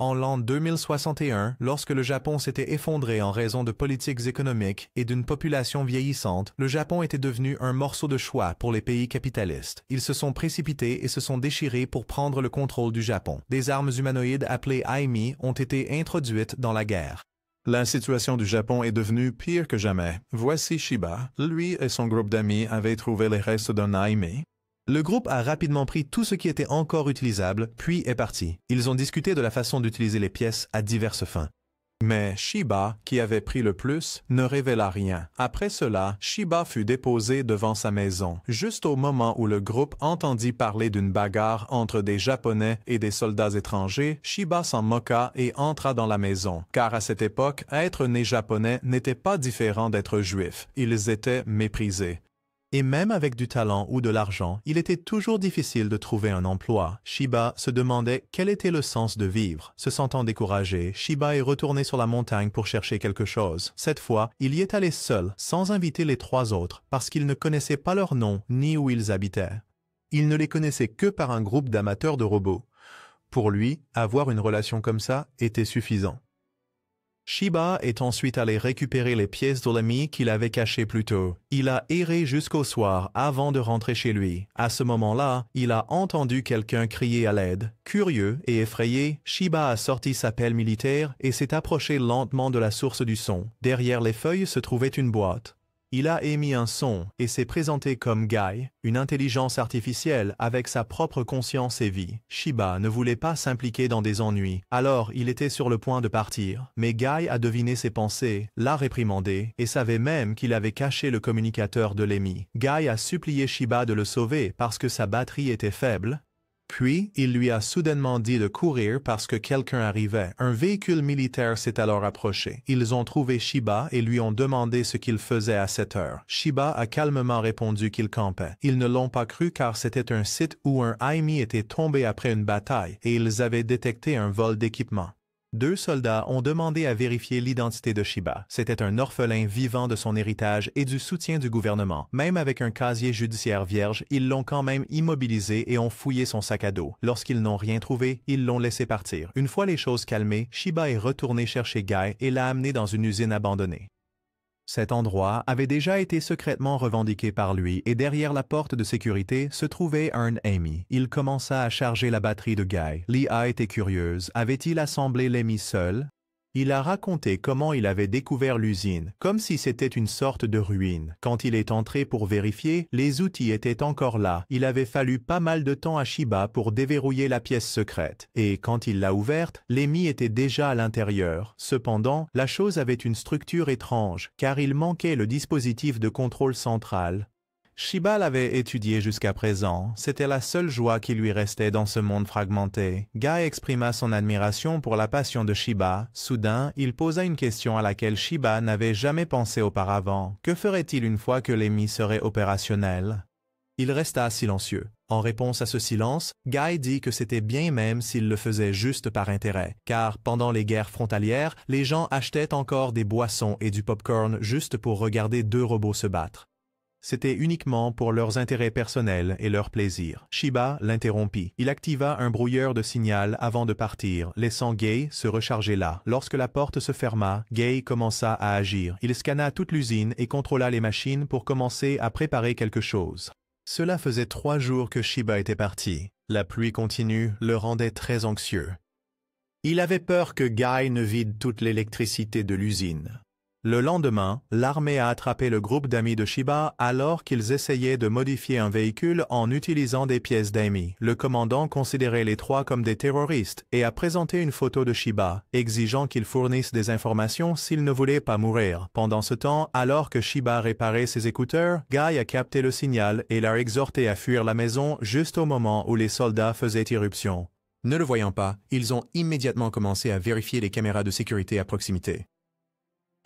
En l'an 2061, lorsque le Japon s'était effondré en raison de politiques économiques et d'une population vieillissante, le Japon était devenu un morceau de choix pour les pays capitalistes. Ils se sont précipités et se sont déchirés pour prendre le contrôle du Japon. Des armes humanoïdes appelées Aimi ont été introduites dans la guerre. La situation du Japon est devenue pire que jamais. Voici Shiba. Lui et son groupe d'amis avaient trouvé les restes d'un Aimi. Le groupe a rapidement pris tout ce qui était encore utilisable, puis est parti. Ils ont discuté de la façon d'utiliser les pièces à diverses fins. Mais Shiba, qui avait pris le plus, ne révéla rien. Après cela, Shiba fut déposé devant sa maison, juste au moment où le groupe entendit parler d'une bagarre entre des Japonais et des soldats étrangers. Shiba s'en moqua et entra dans la maison, car à cette époque, être né japonais n'était pas différent d'être juif. Ils étaient méprisés. Et même avec du talent ou de l'argent, il était toujours difficile de trouver un emploi. Shiba se demandait quel était le sens de vivre. Se sentant découragé, Shiba est retourné sur la montagne pour chercher quelque chose. Cette fois, il y est allé seul, sans inviter les trois autres, parce qu'il ne connaissait pas leur nom ni où ils habitaient. Il ne les connaissait que par un groupe d'amateurs de robots. Pour lui, avoir une relation comme ça était suffisant. Shiba est ensuite allé récupérer les pièces d'Olemi qu'il avait cachées plus tôt. Il a erré jusqu'au soir avant de rentrer chez lui. À ce moment-là, il a entendu quelqu'un crier à l'aide. Curieux et effrayé, Shiba a sorti sa pelle militaire et s'est approché lentement de la source du son. Derrière les feuilles se trouvait une boîte. Il a émis un son et s'est présenté comme Guy, une intelligence artificielle avec sa propre conscience et vie. Shiba ne voulait pas s'impliquer dans des ennuis, alors il était sur le point de partir. Mais Guy a deviné ses pensées, l'a réprimandé et savait même qu'il avait caché le communicateur de Lemmy. Guy a supplié Shiba de le sauver parce que sa batterie était faible. Puis, il lui a soudainement dit de courir parce que quelqu'un arrivait. Un véhicule militaire s'est alors approché. Ils ont trouvé Shiba et lui ont demandé ce qu'il faisait à cette heure. Shiba a calmement répondu qu'il campait. Ils ne l'ont pas cru car c'était un site où un Aimi était tombé après une bataille et ils avaient détecté un vol d'équipement. Deux soldats ont demandé à vérifier l'identité de Shiba. C'était un orphelin vivant de son héritage et du soutien du gouvernement. Même avec un casier judiciaire vierge, ils l'ont quand même immobilisé et ont fouillé son sac à dos. Lorsqu'ils n'ont rien trouvé, ils l'ont laissé partir. Une fois les choses calmées, Shiba est retourné chercher Guy et l'a amené dans une usine abandonnée. Cet endroit avait déjà été secrètement revendiqué par lui et derrière la porte de sécurité se trouvait un Amy. Il commença à charger la batterie de Guy. Lia était curieuse. Avait-il assemblé l'Amy seul? Il a raconté comment il avait découvert l'usine, comme si c'était une sorte de ruine. Quand il est entré pour vérifier, les outils étaient encore là. Il avait fallu pas mal de temps à Shiba pour déverrouiller la pièce secrète. Et quand il l'a ouverte, l'Amy était déjà à l'intérieur. Cependant, la chose avait une structure étrange, car il manquait le dispositif de contrôle central. Shiba l'avait étudié jusqu'à présent, c'était la seule joie qui lui restait dans ce monde fragmenté. Guy exprima son admiration pour la passion de Shiba. Soudain, il posa une question à laquelle Shiba n'avait jamais pensé auparavant. Que ferait-il une fois que l'Amy serait opérationnel? Il resta silencieux. En réponse à ce silence, Guy dit que c'était bien même s'il le faisait juste par intérêt, car pendant les guerres frontalières, les gens achetaient encore des boissons et du popcorn juste pour regarder deux robots se battre. C'était uniquement pour leurs intérêts personnels et leur plaisir. Shiba l'interrompit. Il activa un brouilleur de signal avant de partir, laissant Gay se recharger là. Lorsque la porte se ferma, Gay commença à agir. Il scanna toute l'usine et contrôla les machines pour commencer à préparer quelque chose. Cela faisait 3 jours que Shiba était parti. La pluie continue le rendait très anxieux. Il avait peur que Guy ne vide toute l'électricité de l'usine. Le lendemain, l'armée a attrapé le groupe d'amis de Shiba alors qu'ils essayaient de modifier un véhicule en utilisant des pièces d'Amy. Le commandant considérait les trois comme des terroristes et a présenté une photo de Shiba, exigeant qu'ils fournissent des informations s'ils ne voulaient pas mourir. Pendant ce temps, alors que Shiba réparait ses écouteurs, Guy a capté le signal et l'a exhorté à fuir la maison juste au moment où les soldats faisaient irruption. Ne le voyant pas, ils ont immédiatement commencé à vérifier les caméras de sécurité à proximité.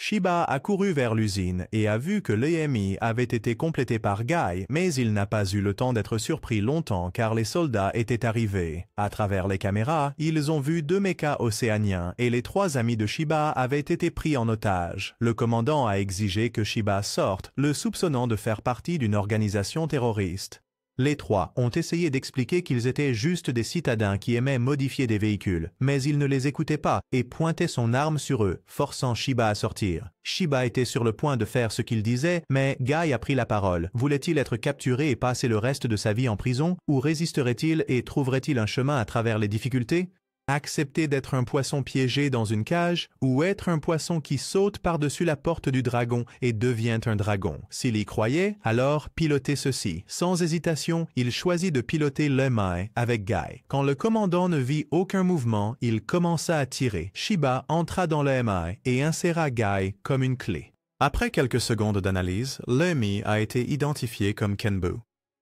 Shiba a couru vers l'usine et a vu que l'EMI avait été complété par Guy, mais il n'a pas eu le temps d'être surpris longtemps car les soldats étaient arrivés. À travers les caméras, ils ont vu 2 mechas océaniens et les 3 amis de Shiba avaient été pris en otage. Le commandant a exigé que Shiba sorte, le soupçonnant de faire partie d'une organisation terroriste. Les trois ont essayé d'expliquer qu'ils étaient juste des citadins qui aimaient modifier des véhicules, mais il ne les écoutait pas et pointait son arme sur eux, forçant Shiba à sortir. Shiba était sur le point de faire ce qu'il disait, mais Guy a pris la parole. Voulait-il être capturé et passer le reste de sa vie en prison, ou résisterait-il et trouverait-il un chemin à travers les difficultés? Accepter d'être un poisson piégé dans une cage ou être un poisson qui saute par-dessus la porte du dragon et devient un dragon. S'il y croyait, alors piloter ceci. Sans hésitation, il choisit de piloter l'Email avec Guy. Quand le commandant ne vit aucun mouvement, il commença à tirer. Shiba entra dans l'Email et inséra Guy comme une clé. Après quelques secondes d'analyse, l'EMI a été identifié comme Kenbu.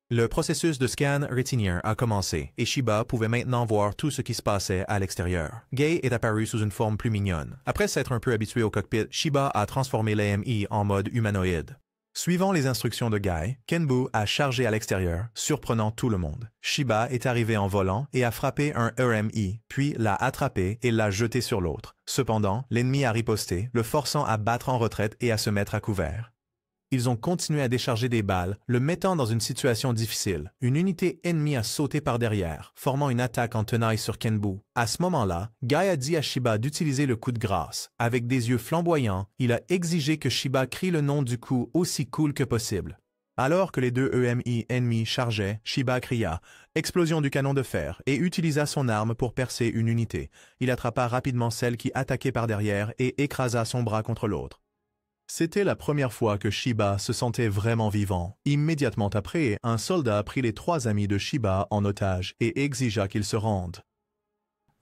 Le processus de scan rétinien a commencé et Shiba pouvait maintenant voir tout ce qui se passait à l'extérieur. Gay est apparu sous une forme plus mignonne. Après s'être un peu habitué au cockpit, Shiba a transformé l'EMI en mode humanoïde. Suivant les instructions de Guy, Kenbu a chargé à l'extérieur, surprenant tout le monde. Shiba est arrivé en volant et a frappé un EMI, puis l'a attrapé et l'a jeté sur l'autre. Cependant, l'ennemi a riposté, le forçant à battre en retraite et à se mettre à couvert. Ils ont continué à décharger des balles, le mettant dans une situation difficile. Une unité ennemie a sauté par derrière, formant une attaque en tenaille sur Kenbu. À ce moment-là, Guy a dit à Shiba d'utiliser le coup de grâce. Avec des yeux flamboyants, il a exigé que Shiba crie le nom du coup aussi cool que possible. Alors que les deux EMI ennemis chargeaient, Shiba cria « Explosion du canon de fer » et utilisa son arme pour percer une unité. Il attrapa rapidement celle qui attaquait par derrière et écrasa son bras contre l'autre. C'était la première fois que Shiba se sentait vraiment vivant. Immédiatement après, un soldat prit les trois amis de Shiba en otage et exigea qu'ils se rendent.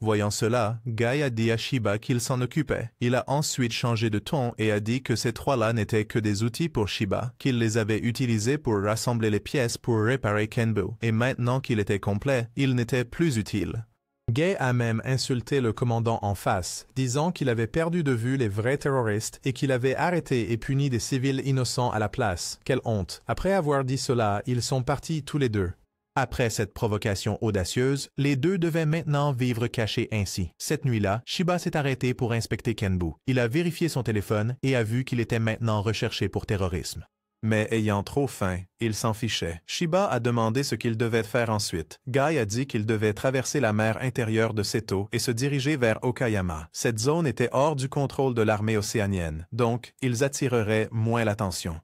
Voyant cela, Guy a dit à Shiba qu'il s'en occupait. Il a ensuite changé de ton et a dit que ces trois-là n'étaient que des outils pour Shiba, qu'il les avait utilisés pour rassembler les pièces pour réparer Kenbu, et maintenant qu'il était complet, il n'était plus utile. Gay a même insulté le commandant en face, disant qu'il avait perdu de vue les vrais terroristes et qu'il avait arrêté et puni des civils innocents à la place. Quelle honte! Après avoir dit cela, ils sont partis tous les deux. Après cette provocation audacieuse, les deux devaient maintenant vivre cachés ainsi. Cette nuit-là, Shiba s'est arrêté pour inspecter Kenbu. Il a vérifié son téléphone et a vu qu'il était maintenant recherché pour terrorisme. Mais ayant trop faim, il s'en fichait. Shiba a demandé ce qu'il devait faire ensuite. Guy a dit qu'il devait traverser la mer intérieure de Seto et se diriger vers Okayama. Cette zone était hors du contrôle de l'armée océanienne, donc ils attireraient moins l'attention.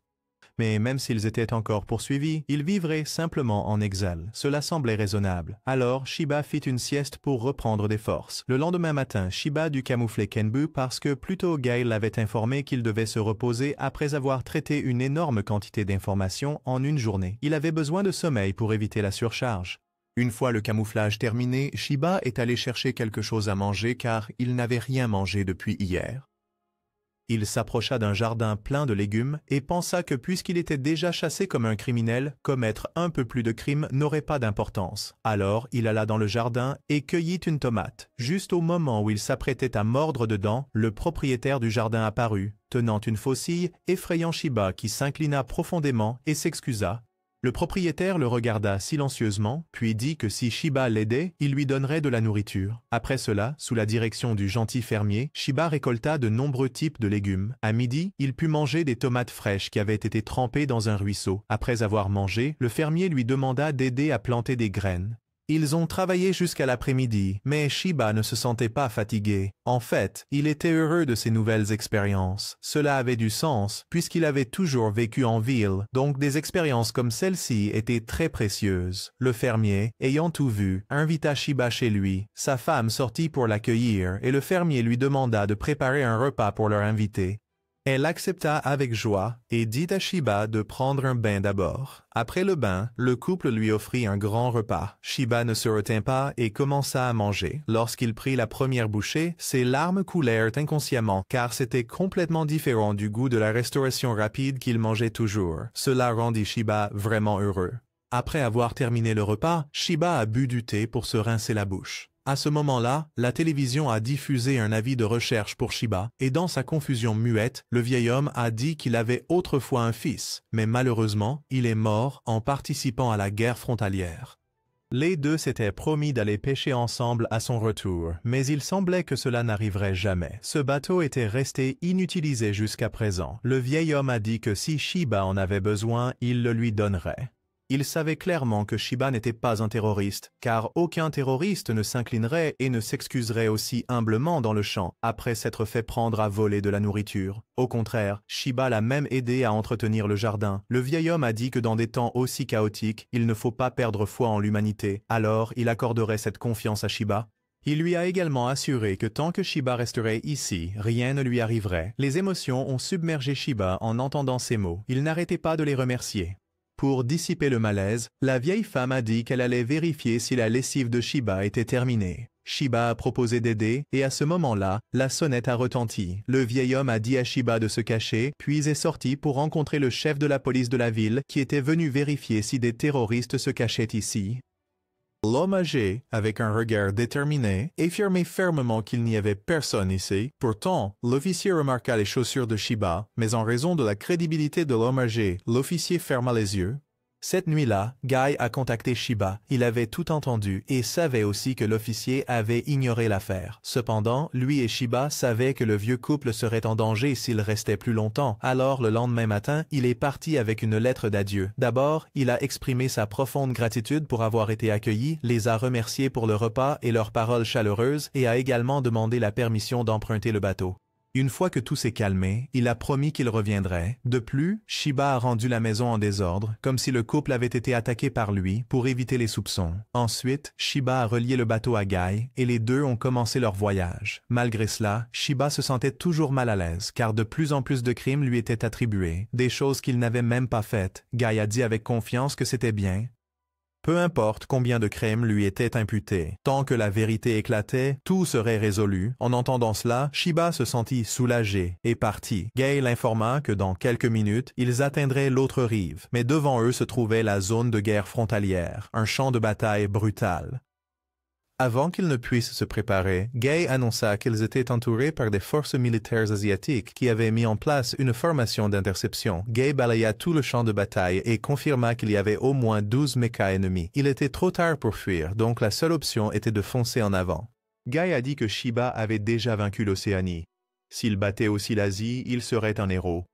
Mais même s'ils étaient encore poursuivis, ils vivraient simplement en exil. Cela semblait raisonnable. Alors, Shiba fit une sieste pour reprendre des forces. Le lendemain matin, Shiba dut camoufler Kenbu parce que plus tôt Guy l'avait informé qu'il devait se reposer après avoir traité une énorme quantité d'informations en une journée. Il avait besoin de sommeil pour éviter la surcharge. Une fois le camouflage terminé, Shiba est allé chercher quelque chose à manger car il n'avait rien mangé depuis hier. Il s'approcha d'un jardin plein de légumes et pensa que puisqu'il était déjà chassé comme un criminel, commettre un peu plus de crimes n'aurait pas d'importance. Alors, il alla dans le jardin et cueillit une tomate. Juste au moment où il s'apprêtait à mordre dedans, le propriétaire du jardin apparut, tenant une faucille, effrayant Shiba qui s'inclina profondément et s'excusa. Le propriétaire le regarda silencieusement, puis dit que si Shiba l'aidait, il lui donnerait de la nourriture. Après cela, sous la direction du gentil fermier, Shiba récolta de nombreux types de légumes. À midi, il put manger des tomates fraîches qui avaient été trempées dans un ruisseau. Après avoir mangé, le fermier lui demanda d'aider à planter des graines. Ils ont travaillé jusqu'à l'après-midi, mais Shiba ne se sentait pas fatigué. En fait, il était heureux de ces nouvelles expériences. Cela avait du sens, puisqu'il avait toujours vécu en ville, donc des expériences comme celle-ci étaient très précieuses. Le fermier, ayant tout vu, invita Shiba chez lui. Sa femme sortit pour l'accueillir et le fermier lui demanda de préparer un repas pour leur invité. Elle accepta avec joie et dit à Shiba de prendre un bain d'abord. Après le bain, le couple lui offrit un grand repas. Shiba ne se retint pas et commença à manger. Lorsqu'il prit la première bouchée, ses larmes coulèrent inconsciemment car c'était complètement différent du goût de la restauration rapide qu'il mangeait toujours. Cela rendit Shiba vraiment heureux. Après avoir terminé le repas, Shiba a bu du thé pour se rincer la bouche. À ce moment-là, la télévision a diffusé un avis de recherche pour Shiba, et dans sa confusion muette, le vieil homme a dit qu'il avait autrefois un fils, mais malheureusement, il est mort en participant à la guerre frontalière. Les deux s'étaient promis d'aller pêcher ensemble à son retour, mais il semblait que cela n'arriverait jamais. Ce bateau était resté inutilisé jusqu'à présent. Le vieil homme a dit que si Shiba en avait besoin, il le lui donnerait. Il savait clairement que Shiba n'était pas un terroriste, car aucun terroriste ne s'inclinerait et ne s'excuserait aussi humblement dans le champ après s'être fait prendre à voler de la nourriture. Au contraire, Shiba l'a même aidé à entretenir le jardin. Le vieil homme a dit que dans des temps aussi chaotiques, il ne faut pas perdre foi en l'humanité. Alors, il accorderait cette confiance à Shiba. Il lui a également assuré que tant que Shiba resterait ici, rien ne lui arriverait. Les émotions ont submergé Shiba en entendant ces mots. Il n'arrêtait pas de les remercier. Pour dissiper le malaise, la vieille femme a dit qu'elle allait vérifier si la lessive de Shiba était terminée. Shiba a proposé d'aider, et à ce moment-là, la sonnette a retenti. Le vieil homme a dit à Shiba de se cacher, puis est sorti pour rencontrer le chef de la police de la ville qui était venu vérifier si des terroristes se cachaient ici. L'homme âgé, avec un regard déterminé, affirmait fermement qu'il n'y avait personne ici. Pourtant, l'officier remarqua les chaussures de Shiba, mais en raison de la crédibilité de l'homme âgé, l'officier ferma les yeux. Cette nuit-là, Guy a contacté Shiba. Il avait tout entendu et savait aussi que l'officier avait ignoré l'affaire. Cependant, lui et Shiba savaient que le vieux couple serait en danger s'il restait plus longtemps. Alors, le lendemain matin, il est parti avec une lettre d'adieu. D'abord, il a exprimé sa profonde gratitude pour avoir été accueilli, les a remerciés pour le repas et leurs paroles chaleureuses et a également demandé la permission d'emprunter le bateau. Une fois que tout s'est calmé, il a promis qu'il reviendrait. De plus, Shiba a rendu la maison en désordre, comme si le couple avait été attaqué par lui, pour éviter les soupçons. Ensuite, Shiba a relié le bateau à Guy, et les deux ont commencé leur voyage. Malgré cela, Shiba se sentait toujours mal à l'aise, car de plus en plus de crimes lui étaient attribués, des choses qu'il n'avait même pas faites. Guy a dit avec confiance que c'était bien. Peu importe combien de crimes lui étaient imputés, tant que la vérité éclatait, tout serait résolu. En entendant cela, Shiba se sentit soulagé et partit. Guy l'informa que dans quelques minutes, ils atteindraient l'autre rive, mais devant eux se trouvait la zone de guerre frontalière, un champ de bataille brutal. Avant qu'ils ne puissent se préparer, Guy annonça qu'ils étaient entourés par des forces militaires asiatiques qui avaient mis en place une formation d'interception. Guy balaya tout le champ de bataille et confirma qu'il y avait au moins 12 mechas ennemis. Il était trop tard pour fuir, donc la seule option était de foncer en avant. Guy a dit que Shiba avait déjà vaincu l'Océanie. S'il battait aussi l'Asie, il serait un héros.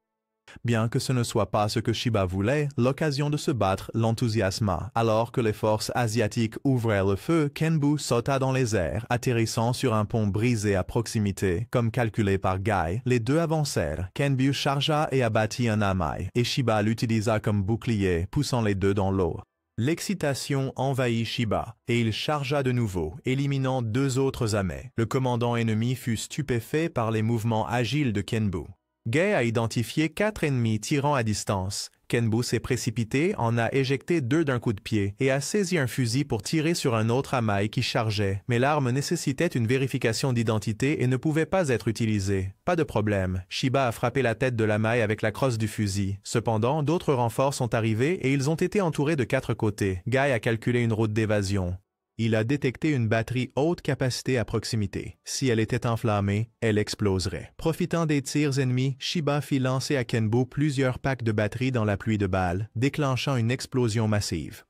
Bien que ce ne soit pas ce que Shiba voulait, l'occasion de se battre l'enthousiasma. Alors que les forces asiatiques ouvraient le feu, Kenbu sauta dans les airs, atterrissant sur un pont brisé à proximité. Comme calculé par Guy, les deux avancèrent. Kenbu chargea et abattit un amaï, et Shiba l'utilisa comme bouclier, poussant les deux dans l'eau. L'excitation envahit Shiba, et il chargea de nouveau, éliminant deux autres amais. Le commandant ennemi fut stupéfait par les mouvements agiles de Kenbu. Guy a identifié 4 ennemis tirant à distance. Kenbu s'est précipité, en a éjecté 2 d'un coup de pied et a saisi un fusil pour tirer sur un autre amaï qui chargeait. Mais l'arme nécessitait une vérification d'identité et ne pouvait pas être utilisée. Pas de problème. Shiba a frappé la tête de l'amaï avec la crosse du fusil. Cependant, d'autres renforts sont arrivés et ils ont été entourés de 4 côtés. Guy a calculé une route d'évasion. Il a détecté une batterie haute capacité à proximité. Si elle était enflammée, elle exploserait. Profitant des tirs ennemis, Shiba fit lancer à Kenbu plusieurs packs de batteries dans la pluie de balles, déclenchant une explosion massive.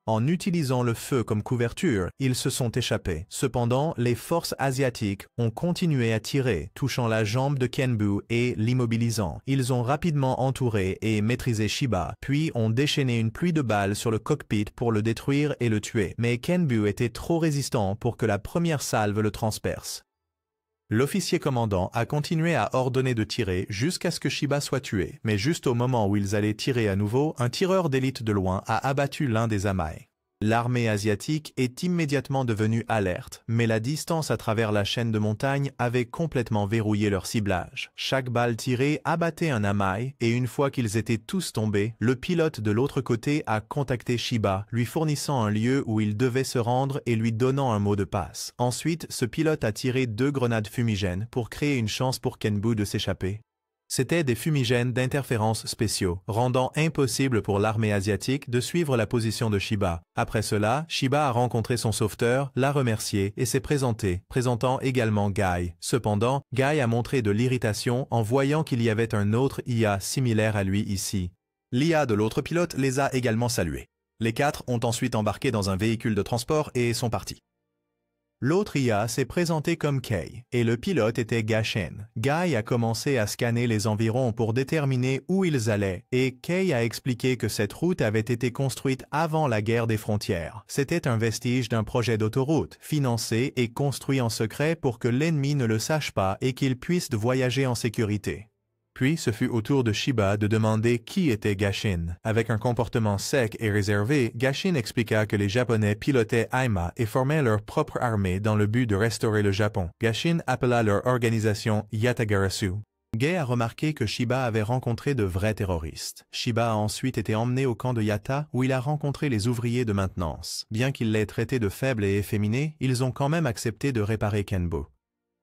En utilisant le feu comme couverture, ils se sont échappés. Cependant, les forces asiatiques ont continué à tirer, touchant la jambe de Kenbu et l'immobilisant. Ils ont rapidement entouré et maîtrisé Shiba, puis ont déchaîné une pluie de balles sur le cockpit pour le détruire et le tuer. Mais Kenbu était trop résistant pour que la première salve le transperce. L'officier commandant a continué à ordonner de tirer jusqu'à ce que Shiba soit tué, mais juste au moment où ils allaient tirer à nouveau, un tireur d'élite de loin a abattu l'un des amaïs. L'armée asiatique est immédiatement devenue alerte, mais la distance à travers la chaîne de montagnes avait complètement verrouillé leur ciblage. Chaque balle tirée abattait un amaï, et une fois qu'ils étaient tous tombés, le pilote de l'autre côté a contacté Shiba, lui fournissant un lieu où il devait se rendre et lui donnant un mot de passe. Ensuite, ce pilote a tiré 2 grenades fumigènes pour créer une chance pour Kenbu de s'échapper. C'étaient des fumigènes d'interférence spéciaux, rendant impossible pour l'armée asiatique de suivre la position de Shiba. Après cela, Shiba a rencontré son sauveteur, l'a remercié et s'est présenté, présentant également Guy. Cependant, Guy a montré de l'irritation en voyant qu'il y avait un autre IA similaire à lui ici. L'IA de l'autre pilote les a également salués. Les 4 ont ensuite embarqué dans un véhicule de transport et sont partis. L'autre IA s'est présenté comme Kei, et le pilote était Gashin. Guy a commencé à scanner les environs pour déterminer où ils allaient, et Kei a expliqué que cette route avait été construite avant la guerre des frontières. C'était un vestige d'un projet d'autoroute, financé et construit en secret pour que l'ennemi ne le sache pas et qu'il puisse voyager en sécurité. Puis ce fut au tour de Shiba de demander qui était Gashin. Avec un comportement sec et réservé, Gashin expliqua que les Japonais pilotaient Aima et formaient leur propre armée dans le but de restaurer le Japon. Gashin appela leur organisation Yatagarasu. Gai a remarqué que Shiba avait rencontré de vrais terroristes. Shiba a ensuite été emmené au camp de Yatta où il a rencontré les ouvriers de maintenance. Bien qu'il l'ait traité de faible et efféminé, ils ont quand même accepté de réparer Kenbu.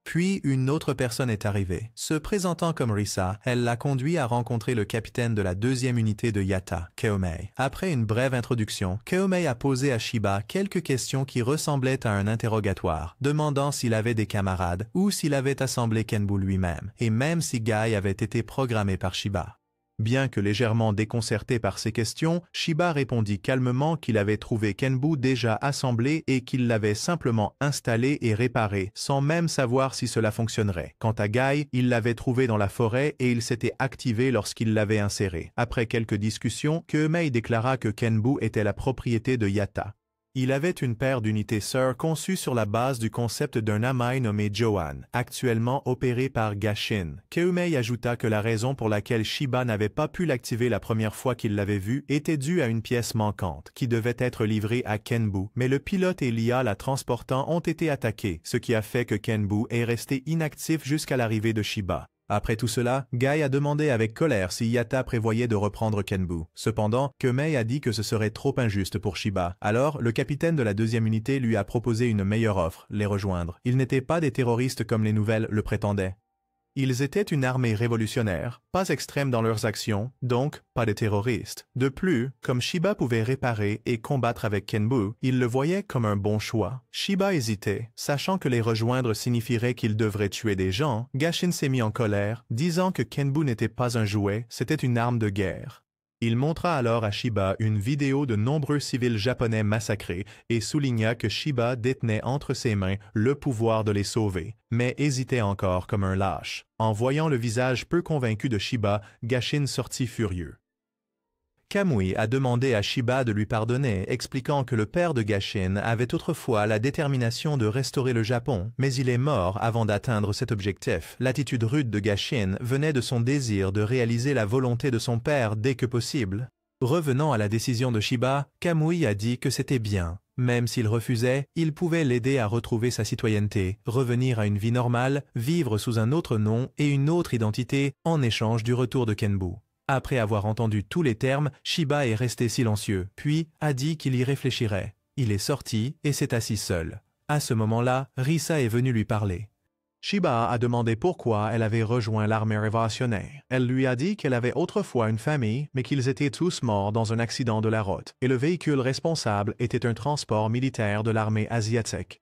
Puis une autre personne est arrivée. Se présentant comme Risa, elle l'a conduit à rencontrer le capitaine de la 2e unité de Yatta, Keomei. Après une brève introduction, Keomei a posé à Shiba quelques questions qui ressemblaient à un interrogatoire, demandant s'il avait des camarades ou s'il avait assemblé Kenbu lui-même, et même si Guy avait été programmé par Shiba. Bien que légèrement déconcerté par ces questions, Shiba répondit calmement qu'il avait trouvé Kenbu déjà assemblé et qu'il l'avait simplement installé et réparé, sans même savoir si cela fonctionnerait. Quant à Guy, il l'avait trouvé dans la forêt et il s'était activé lorsqu'il l'avait inséré. Après quelques discussions, Keomei déclara que Kenbu était la propriété de Yatta. Il avait une paire d'unités sœurs conçues sur la base du concept d'un Amai nommé Joan, actuellement opéré par Gashin. Keomei ajouta que la raison pour laquelle Shiba n'avait pas pu l'activer la première fois qu'il l'avait vu était due à une pièce manquante, qui devait être livrée à Kenbu, mais le pilote et l'IA la transportant ont été attaqués, ce qui a fait que Kenbu est resté inactif jusqu'à l'arrivée de Shiba. Après tout cela, Guy a demandé avec colère si Yatta prévoyait de reprendre Kenbu. Cependant, Keomei a dit que ce serait trop injuste pour Shiba. Alors, le capitaine de la 2e unité lui a proposé une meilleure offre, les rejoindre. Ils n'étaient pas des terroristes comme les nouvelles le prétendaient. Ils étaient une armée révolutionnaire, pas extrême dans leurs actions, donc pas des terroristes. De plus, comme Shiba pouvait réparer et combattre avec Kenbu, il le voyait comme un bon choix. Shiba hésitait, sachant que les rejoindre signifierait qu'il devrait tuer des gens. Gashin s'est mis en colère, disant que Kenbu n'était pas un jouet, c'était une arme de guerre. Il montra alors à Shiba une vidéo de nombreux civils japonais massacrés et souligna que Shiba détenait entre ses mains le pouvoir de les sauver, mais hésitait encore comme un lâche. En voyant le visage peu convaincu de Shiba, Gashin sortit furieux. Kamui a demandé à Shiba de lui pardonner, expliquant que le père de Gashin avait autrefois la détermination de restaurer le Japon, mais il est mort avant d'atteindre cet objectif. L'attitude rude de Gashin venait de son désir de réaliser la volonté de son père dès que possible. Revenant à la décision de Shiba, Kamui a dit que c'était bien. Même s'il refusait, il pouvait l'aider à retrouver sa citoyenneté, revenir à une vie normale, vivre sous un autre nom et une autre identité en échange du retour de Kenbu. Après avoir entendu tous les termes, Shiba est resté silencieux, puis a dit qu'il y réfléchirait. Il est sorti et s'est assis seul. À ce moment-là, Risa est venue lui parler. Shiba a demandé pourquoi elle avait rejoint l'armée révolutionnaire. Elle lui a dit qu'elle avait autrefois une famille, mais qu'ils étaient tous morts dans un accident de la route, et le véhicule responsable était un transport militaire de l'armée asiatique.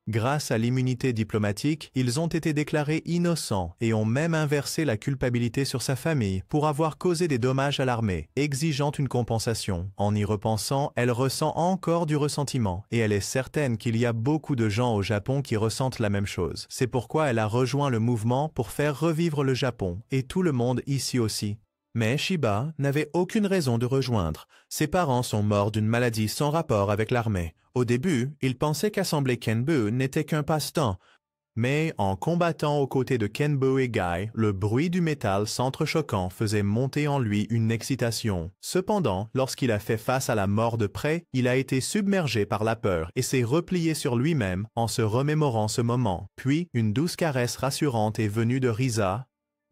Grâce à l'immunité diplomatique, ils ont été déclarés innocents et ont même inversé la culpabilité sur sa famille pour avoir causé des dommages à l'armée, exigeant une compensation. En y repensant, elle ressent encore du ressentiment et elle est certaine qu'il y a beaucoup de gens au Japon qui ressentent la même chose. C'est pourquoi elle a rejoint le mouvement pour faire revivre le Japon et tout le monde ici aussi. Mais Shiba n'avait aucune raison de rejoindre. Ses parents sont morts d'une maladie sans rapport avec l'armée. Au début, il pensait qu'assembler Kenbu n'était qu'un passe-temps. Mais en combattant aux côtés de Kenbu et Guy, le bruit du métal s'entrechoquant faisait monter en lui une excitation. Cependant, lorsqu'il a fait face à la mort de près, il a été submergé par la peur et s'est replié sur lui-même en se remémorant ce moment. Puis, une douce caresse rassurante est venue de Risa.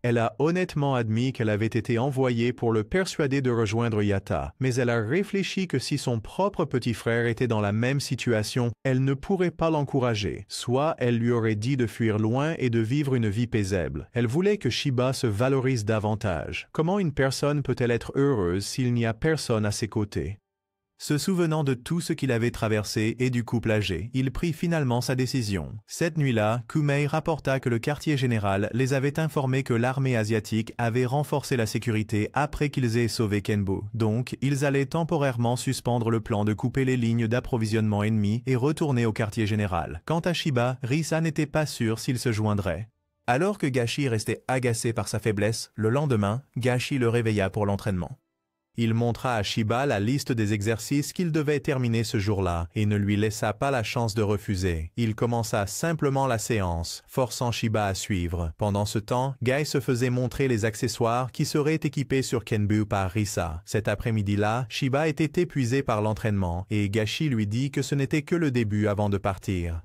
Elle a honnêtement admis qu'elle avait été envoyée pour le persuader de rejoindre Yatta, mais elle a réfléchi que si son propre petit frère était dans la même situation, elle ne pourrait pas l'encourager. Soit elle lui aurait dit de fuir loin et de vivre une vie paisible. Elle voulait que Shiba se valorise davantage. Comment une personne peut-elle être heureuse s'il n'y a personne à ses côtés? Se souvenant de tout ce qu'il avait traversé et du couple âgé, il prit finalement sa décision. Cette nuit-là, Kumei rapporta que le quartier général les avait informés que l'armée asiatique avait renforcé la sécurité après qu'ils aient sauvé Kenbu. Donc, ils allaient temporairement suspendre le plan de couper les lignes d'approvisionnement ennemies et retourner au quartier général. Quant à Shiba, Risa n'était pas sûr s'il se joindrait. Alors que Gashi restait agacé par sa faiblesse, le lendemain, Gashi le réveilla pour l'entraînement. Il montra à Shiba la liste des exercices qu'il devait terminer ce jour-là et ne lui laissa pas la chance de refuser. Il commença simplement la séance, forçant Shiba à suivre. Pendant ce temps, Gai se faisait montrer les accessoires qui seraient équipés sur Kenbu par Risa. Cet après-midi-là, Shiba était épuisé par l'entraînement et Gashi lui dit que ce n'était que le début avant de partir.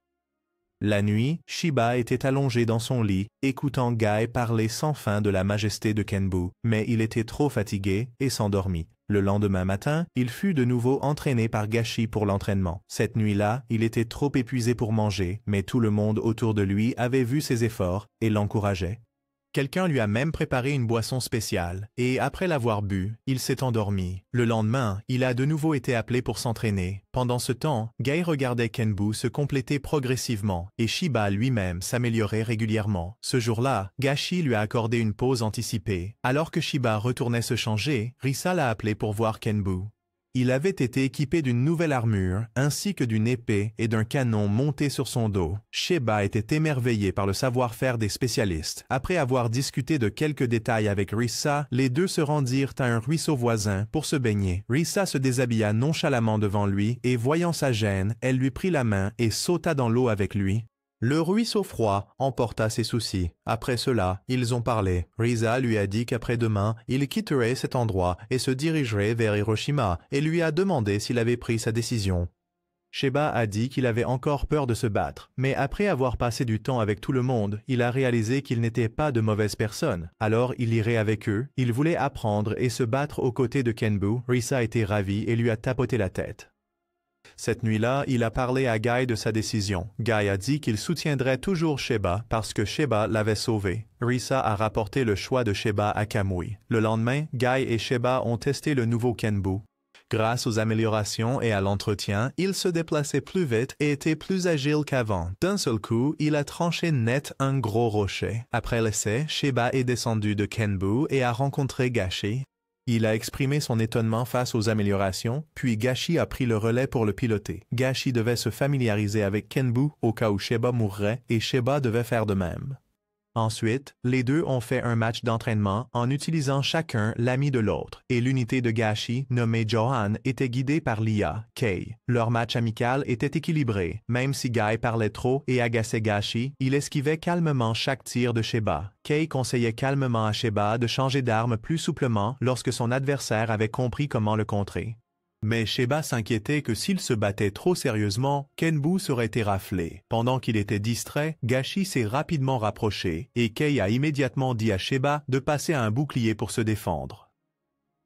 La nuit, Shiba était allongé dans son lit, écoutant Gai parler sans fin de la majesté de Kenbu, mais il était trop fatigué et s'endormit. Le lendemain matin, il fut de nouveau entraîné par Gashi pour l'entraînement. Cette nuit-là, il était trop épuisé pour manger, mais tout le monde autour de lui avait vu ses efforts et l'encourageait. Quelqu'un lui a même préparé une boisson spéciale, et après l'avoir bu, il s'est endormi. Le lendemain, il a de nouveau été appelé pour s'entraîner. Pendant ce temps, Gai regardait Kenbu se compléter progressivement, et Shiba lui-même s'améliorait régulièrement. Ce jour-là, Gashi lui a accordé une pause anticipée. Alors que Shiba retournait se changer, Risa l'a appelé pour voir Kenbu. Il avait été équipé d'une nouvelle armure, ainsi que d'une épée et d'un canon monté sur son dos. Shiba était émerveillé par le savoir-faire des spécialistes. Après avoir discuté de quelques détails avec Risa, les deux se rendirent à un ruisseau voisin pour se baigner. Risa se déshabilla nonchalamment devant lui et voyant sa gêne, elle lui prit la main et sauta dans l'eau avec lui. Le ruisseau froid emporta ses soucis. Après cela, ils ont parlé. Risa lui a dit qu'après-demain, il quitterait cet endroit et se dirigerait vers Hiroshima et lui a demandé s'il avait pris sa décision. Shiba a dit qu'il avait encore peur de se battre, mais après avoir passé du temps avec tout le monde, il a réalisé qu'il n'était pas de mauvaise personne. Alors il irait avec eux, il voulait apprendre et se battre aux côtés de Kenbu. Risa était ravi et lui a tapoté la tête. Cette nuit-là, il a parlé à Gai de sa décision. Gai a dit qu'il soutiendrait toujours Shiba parce que Shiba l'avait sauvé. Risa a rapporté le choix de Shiba à Kamui. Le lendemain, Gai et Shiba ont testé le nouveau Kenbu. Grâce aux améliorations et à l'entretien, il se déplaçait plus vite et était plus agile qu'avant. D'un seul coup, il a tranché net un gros rocher. Après l'essai, Shiba est descendu de Kenbu et a rencontré Gashi. Il a exprimé son étonnement face aux améliorations, puis Gashi a pris le relais pour le piloter. Gashi devait se familiariser avec Kenbu au cas où Shiba mourrait et Shiba devait faire de même. Ensuite, les deux ont fait un match d'entraînement en utilisant chacun l'ami de l'autre, et l'unité de Gashi, nommée Johan, était guidée par l'IA, Kei. Leur match amical était équilibré. Même si Gai parlait trop et agaçait Gashi, il esquivait calmement chaque tir de Shiba. Kei conseillait calmement à Shiba de changer d'arme plus souplement lorsque son adversaire avait compris comment le contrer. Mais Shiba s'inquiétait que s'il se battait trop sérieusement, Kenbu serait éraflé. Pendant qu'il était distrait, Gashi s'est rapidement rapproché et Kei a immédiatement dit à Shiba de passer à un bouclier pour se défendre.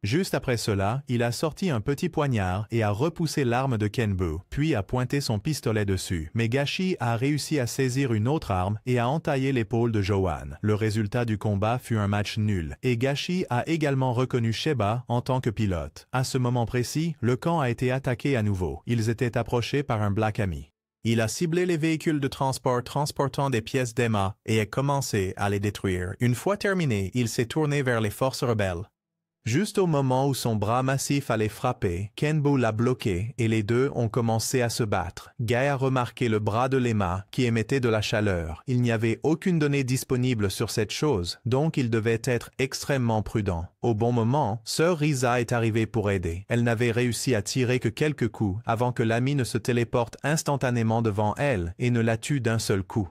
Juste après cela, il a sorti un petit poignard et a repoussé l'arme de Kenbu, puis a pointé son pistolet dessus. Mais Gashi a réussi à saisir une autre arme et a entaillé l'épaule de Johan. Le résultat du combat fut un match nul, et Gashi a également reconnu Shiba en tant que pilote. À ce moment précis, le camp a été attaqué à nouveau. Ils étaient approchés par un Black Ami. Il a ciblé les véhicules de transport transportant des pièces d'Emma et a commencé à les détruire. Une fois terminé, il s'est tourné vers les forces rebelles. Juste au moment où son bras massif allait frapper, Kenbu l'a bloqué et les deux ont commencé à se battre. Gai a remarqué le bras de Lema qui émettait de la chaleur. Il n'y avait aucune donnée disponible sur cette chose, donc il devait être extrêmement prudent. Au bon moment, sœur Risa est arrivée pour aider. Elle n'avait réussi à tirer que quelques coups avant que l'ami ne se téléporte instantanément devant elle et ne la tue d'un seul coup.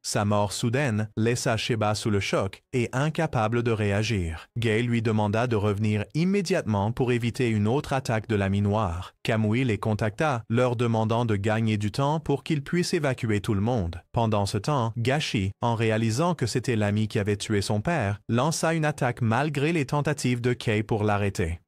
Sa mort soudaine laissa Shiba sous le choc et incapable de réagir. Gai lui demanda de revenir immédiatement pour éviter une autre attaque de l'ami noir. Kamui les contacta, leur demandant de gagner du temps pour qu'ils puissent évacuer tout le monde. Pendant ce temps, Gashi, en réalisant que c'était l'ami qui avait tué son père, lança une attaque malgré les tentatives de Kei pour l'arrêter.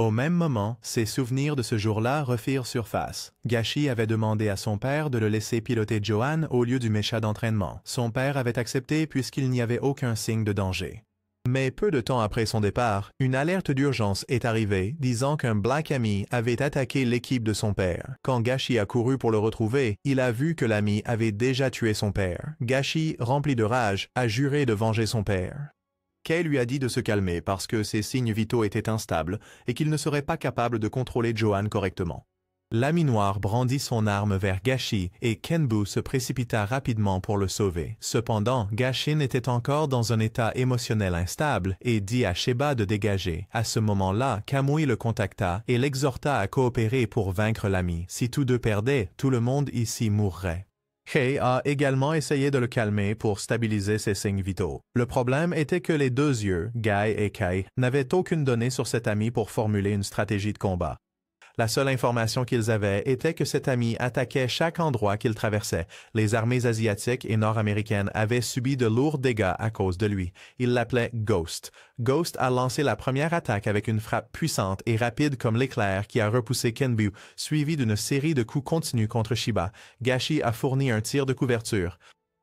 Au même moment, ses souvenirs de ce jour-là refirent surface. Gashi avait demandé à son père de le laisser piloter Johan au lieu du mecha d'entraînement. Son père avait accepté puisqu'il n'y avait aucun signe de danger. Mais peu de temps après son départ, une alerte d'urgence est arrivée disant qu'un Black ami avait attaqué l'équipe de son père. Quand Gashi a couru pour le retrouver, il a vu que l'ami avait déjà tué son père. Gashi, rempli de rage, a juré de venger son père. Kei lui a dit de se calmer parce que ses signes vitaux étaient instables et qu'il ne serait pas capable de contrôler Johan correctement. L'ami noir brandit son arme vers Gashi et Kenbu se précipita rapidement pour le sauver. Cependant, Gashin était encore dans un état émotionnel instable et dit à Sheba de dégager. À ce moment-là, Kamui le contacta et l'exhorta à coopérer pour vaincre l'ami. Si tous deux perdaient, tout le monde ici mourrait. Kei a également essayé de le calmer pour stabiliser ses signes vitaux. Le problème était que les deux yeux, Gai et Kei, n'avaient aucune donnée sur cet ami pour formuler une stratégie de combat. La seule information qu'ils avaient était que cet ami attaquait chaque endroit qu'il traversait. Les armées asiatiques et nord-américaines avaient subi de lourds dégâts à cause de lui. Ils l'appelaient Ghost. Ghost a lancé la première attaque avec une frappe puissante et rapide comme l'éclair qui a repoussé Kenbu, suivi d'une série de coups continus contre Shiba. Gashi a fourni un tir de couverture.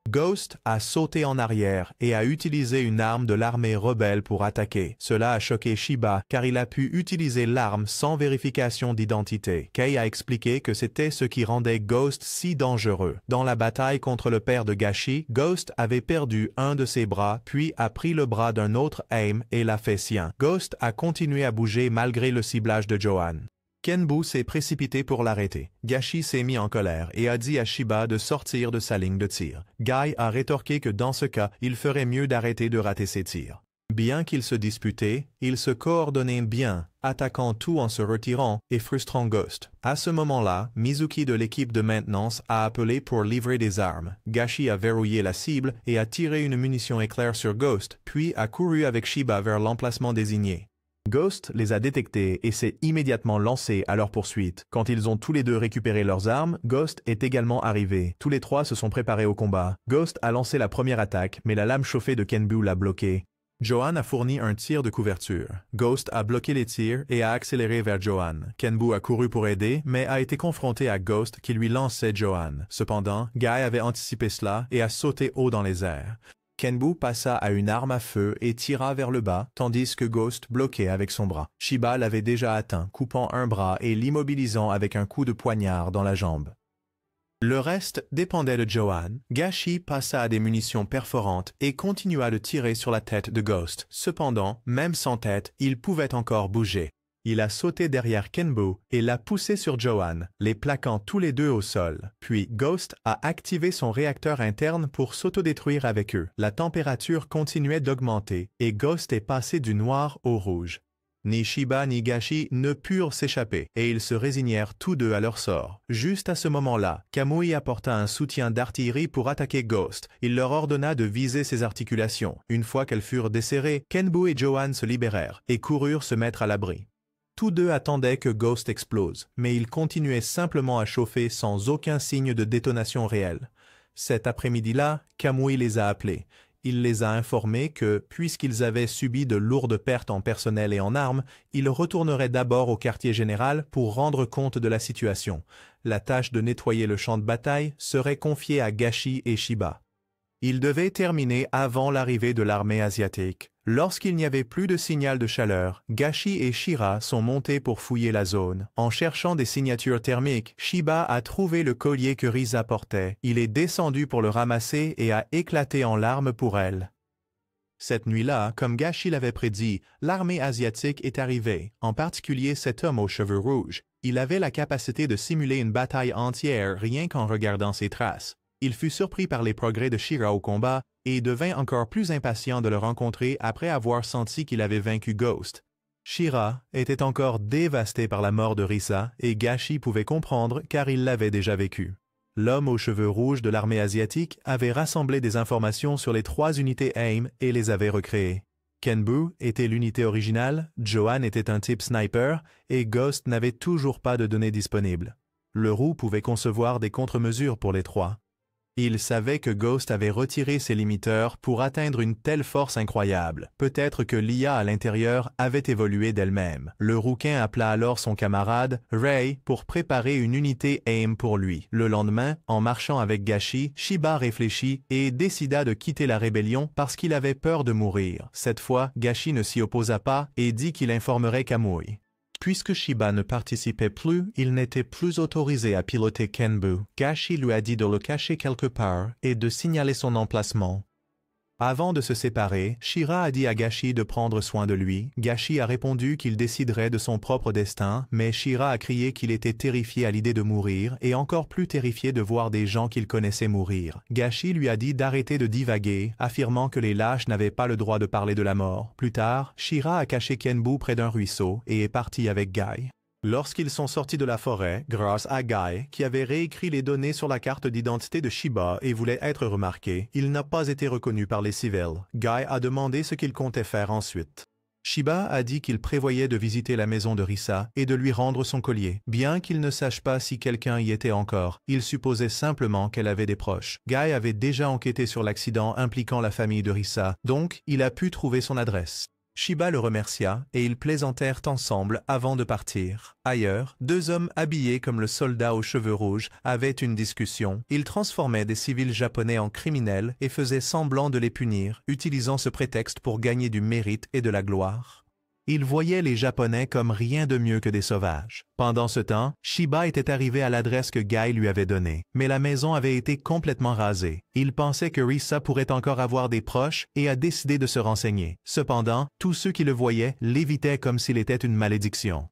Ghost a sauté en arrière et a utilisé une arme de l'armée rebelle pour attaquer. Cela a choqué Shiba car il a pu utiliser l'arme sans vérification d'identité. Kei a expliqué que c'était ce qui rendait Ghost si dangereux. Dans la bataille contre le père de Gashi, Ghost avait perdu un de ses bras puis a pris le bras d'un autre Aim et l'a fait sien. Ghost a continué à bouger malgré le ciblage de Johan. Kenbu s'est précipité pour l'arrêter. Gashi s'est mis en colère et a dit à Shiba de sortir de sa ligne de tir. Gai a rétorqué que dans ce cas, il ferait mieux d'arrêter de rater ses tirs. Bien qu'ils se disputaient, ils se coordonnaient bien, attaquant tout en se retirant et frustrant Ghost. À ce moment-là, Mizuki de l'équipe de maintenance a appelé pour livrer des armes. Gashi a verrouillé la cible et a tiré une munition éclair sur Ghost, puis a couru avec Shiba vers l'emplacement désigné. Ghost les a détectés et s'est immédiatement lancé à leur poursuite. Quand ils ont tous les deux récupéré leurs armes, Ghost est également arrivé. Tous les trois se sont préparés au combat. Ghost a lancé la première attaque, mais la lame chauffée de Kenbu l'a bloqué. Johan a fourni un tir de couverture. Ghost a bloqué les tirs et a accéléré vers Johan. Kenbu a couru pour aider, mais a été confronté à Ghost qui lui lançait Johan. Cependant, Gai avait anticipé cela et a sauté haut dans les airs. Kenbu passa à une arme à feu et tira vers le bas, tandis que Ghost bloquait avec son bras. Shiba l'avait déjà atteint, coupant un bras et l'immobilisant avec un coup de poignard dans la jambe. Le reste dépendait de Johan. Gashi passa à des munitions perforantes et continua de tirer sur la tête de Ghost. Cependant, même sans tête, il pouvait encore bouger. Il a sauté derrière Kenbu et l'a poussé sur Johan, les plaquant tous les deux au sol. Puis Ghost a activé son réacteur interne pour s'autodétruire avec eux. La température continuait d'augmenter et Ghost est passé du noir au rouge. Ni Shiba ni Gashi ne purent s'échapper et ils se résignèrent tous deux à leur sort. Juste à ce moment-là, Kamui apporta un soutien d'artillerie pour attaquer Ghost. Il leur ordonna de viser ses articulations. Une fois qu'elles furent desserrées, Kenbu et Johan se libérèrent et coururent se mettre à l'abri. Tous deux attendaient que Ghost explose, mais il continuait simplement à chauffer sans aucun signe de détonation réelle. Cet après-midi-là, Kamui les a appelés. Il les a informés que, puisqu'ils avaient subi de lourdes pertes en personnel et en armes, ils retourneraient d'abord au quartier général pour rendre compte de la situation. La tâche de nettoyer le champ de bataille serait confiée à Gashi et Shiba. Ils devaient terminer avant l'arrivée de l'armée asiatique. Lorsqu'il n'y avait plus de signal de chaleur, Gashi et Shira sont montés pour fouiller la zone. En cherchant des signatures thermiques, Shiba a trouvé le collier que Risa portait. Il est descendu pour le ramasser et a éclaté en larmes pour elle. Cette nuit-là, comme Gashi l'avait prédit, l'armée asiatique est arrivée, en particulier cet homme aux cheveux rouges. Il avait la capacité de simuler une bataille entière rien qu'en regardant ses traces. Il fut surpris par les progrès de Shira au combat et devint encore plus impatient de le rencontrer après avoir senti qu'il avait vaincu Ghost. Shira était encore dévasté par la mort de Risa et Gashi pouvait comprendre car il l'avait déjà vécu. L'homme aux cheveux rouges de l'armée asiatique avait rassemblé des informations sur les 3 unités AIM et les avait recréées. Kenbu était l'unité originale, Johan était un type sniper et Ghost n'avait toujours pas de données disponibles. Le roux pouvait concevoir des contre-mesures pour les 3. Il savait que Ghost avait retiré ses limiteurs pour atteindre une telle force incroyable. Peut-être que l'IA à l'intérieur avait évolué d'elle-même. Le rouquin appela alors son camarade, Ray, pour préparer une unité AIM pour lui. Le lendemain, en marchant avec Gashi, Shiba réfléchit et décida de quitter la rébellion parce qu'il avait peur de mourir. Cette fois, Gashi ne s'y opposa pas et dit qu'il informerait Kamui. Puisque Shiba ne participait plus, il n'était plus autorisé à piloter Kenbu. Gashi lui a dit de le cacher quelque part et de signaler son emplacement. Avant de se séparer, Shira a dit à Gashi de prendre soin de lui. Gashi a répondu qu'il déciderait de son propre destin, mais Shira a crié qu'il était terrifié à l'idée de mourir et encore plus terrifié de voir des gens qu'il connaissait mourir. Gashi lui a dit d'arrêter de divaguer, affirmant que les lâches n'avaient pas le droit de parler de la mort. Plus tard, Shira a caché Kenbu près d'un ruisseau et est parti avec Guy. Lorsqu'ils sont sortis de la forêt, grâce à Guy, qui avait réécrit les données sur la carte d'identité de Shiba et voulait être remarqué, il n'a pas été reconnu par les civils. Guy a demandé ce qu'il comptait faire ensuite. Shiba a dit qu'il prévoyait de visiter la maison de Risa et de lui rendre son collier. Bien qu'il ne sache pas si quelqu'un y était encore, il supposait simplement qu'elle avait des proches. Guy avait déjà enquêté sur l'accident impliquant la famille de Risa, donc il a pu trouver son adresse. Shiba le remercia et ils plaisantèrent ensemble avant de partir. Ailleurs, deux hommes habillés comme le soldat aux cheveux rouges avaient une discussion. Ils transformaient des civils japonais en criminels et faisaient semblant de les punir, utilisant ce prétexte pour gagner du mérite et de la gloire. Ils voyaient les Japonais comme rien de mieux que des sauvages. Pendant ce temps, Shiba était arrivé à l'adresse que Guy lui avait donnée, mais la maison avait été complètement rasée. Il pensait que Risa pourrait encore avoir des proches et a décidé de se renseigner. Cependant, tous ceux qui le voyaient l'évitaient comme s'il était une malédiction.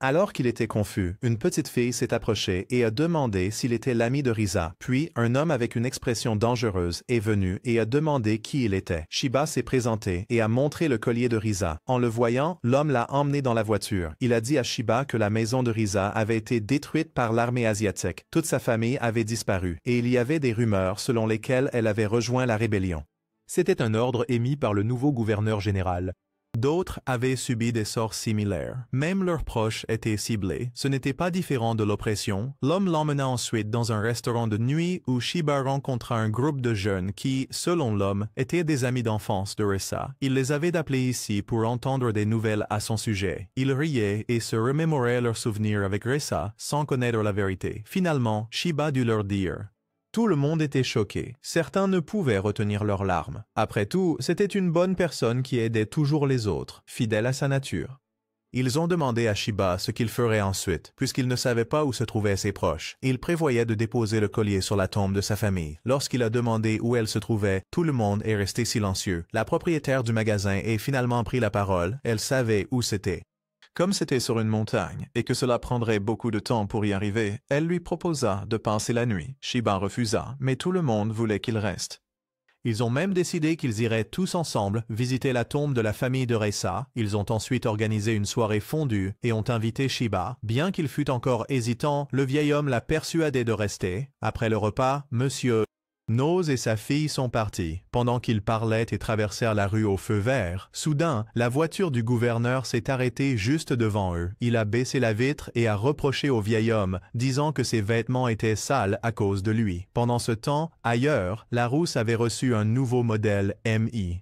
Alors qu'il était confus, une petite fille s'est approchée et a demandé s'il était l'ami de Risa. Puis, un homme avec une expression dangereuse est venu et a demandé qui il était. Shiba s'est présenté et a montré le collier de Risa. En le voyant, l'homme l'a emmené dans la voiture. Il a dit à Shiba que la maison de Risa avait été détruite par l'armée asiatique. Toute sa famille avait disparu et il y avait des rumeurs selon lesquelles elle avait rejoint la rébellion. C'était un ordre émis par le nouveau gouverneur général. D'autres avaient subi des sorts similaires. Même leurs proches étaient ciblés. Ce n'était pas différent de l'oppression. L'homme l'emmena ensuite dans un restaurant de nuit où Shiba rencontra un groupe de jeunes qui, selon l'homme, étaient des amis d'enfance de Risa. Il les avait appelés ici pour entendre des nouvelles à son sujet. Ils riaient et se remémoraient leurs souvenirs avec Risa sans connaître la vérité. Finalement, Shiba dut leur dire: tout le monde était choqué. Certains ne pouvaient retenir leurs larmes. Après tout, c'était une bonne personne qui aidait toujours les autres, fidèle à sa nature. Ils ont demandé à Shiba ce qu'il ferait ensuite, puisqu'il ne savait pas où se trouvaient ses proches. Il prévoyait de déposer le collier sur la tombe de sa famille. Lorsqu'il a demandé où elle se trouvait, tout le monde est resté silencieux. La propriétaire du magasin a finalement pris la parole. Elle savait où c'était. Comme c'était sur une montagne et que cela prendrait beaucoup de temps pour y arriver, elle lui proposa de passer la nuit. Shiba refusa, mais tout le monde voulait qu'il reste. Ils ont même décidé qu'ils iraient tous ensemble visiter la tombe de la famille de Risa. Ils ont ensuite organisé une soirée fondue et ont invité Shiba. Bien qu'il fût encore hésitant, le vieil homme l'a persuadé de rester. Après le repas, Monsieur Nose et sa fille sont partis. Pendant qu'ils parlaient et traversèrent la rue au feu vert, soudain, la voiture du gouverneur s'est arrêtée juste devant eux. Il a baissé la vitre et a reproché au vieil homme, disant que ses vêtements étaient sales à cause de lui. Pendant ce temps, ailleurs, la rousse avait reçu un nouveau modèle MI.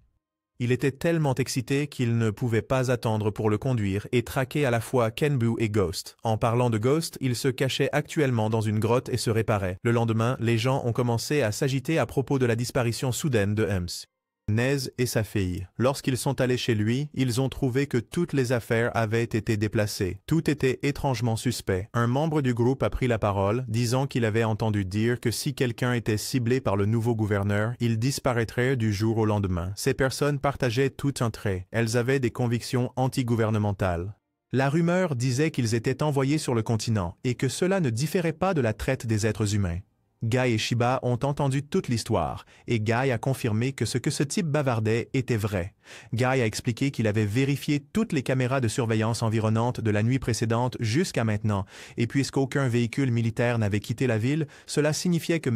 Il était tellement excité qu'il ne pouvait pas attendre pour le conduire et traquer à la fois Kenbu et Ghost. En parlant de Ghost, il se cachait actuellement dans une grotte et se réparait. Le lendemain, les gens ont commencé à s'agiter à propos de la disparition soudaine de Ems. Nez et sa fille. Lorsqu'ils sont allés chez lui, ils ont trouvé que toutes les affaires avaient été déplacées. Tout était étrangement suspect. Un membre du groupe a pris la parole, disant qu'il avait entendu dire que si quelqu'un était ciblé par le nouveau gouverneur, il disparaîtrait du jour au lendemain. Ces personnes partageaient tout un trait. Elles avaient des convictions anti-gouvernementales. La rumeur disait qu'ils étaient envoyés sur le continent et que cela ne différait pas de la traite des êtres humains. Guy et Shiba ont entendu toute l'histoire, et Guy a confirmé que ce que ce type bavardait était vrai. Guy a expliqué qu'il avait vérifié toutes les caméras de surveillance environnantes de la nuit précédente jusqu'à maintenant, et puisqu'aucun véhicule militaire n'avait quitté la ville, cela signifiait que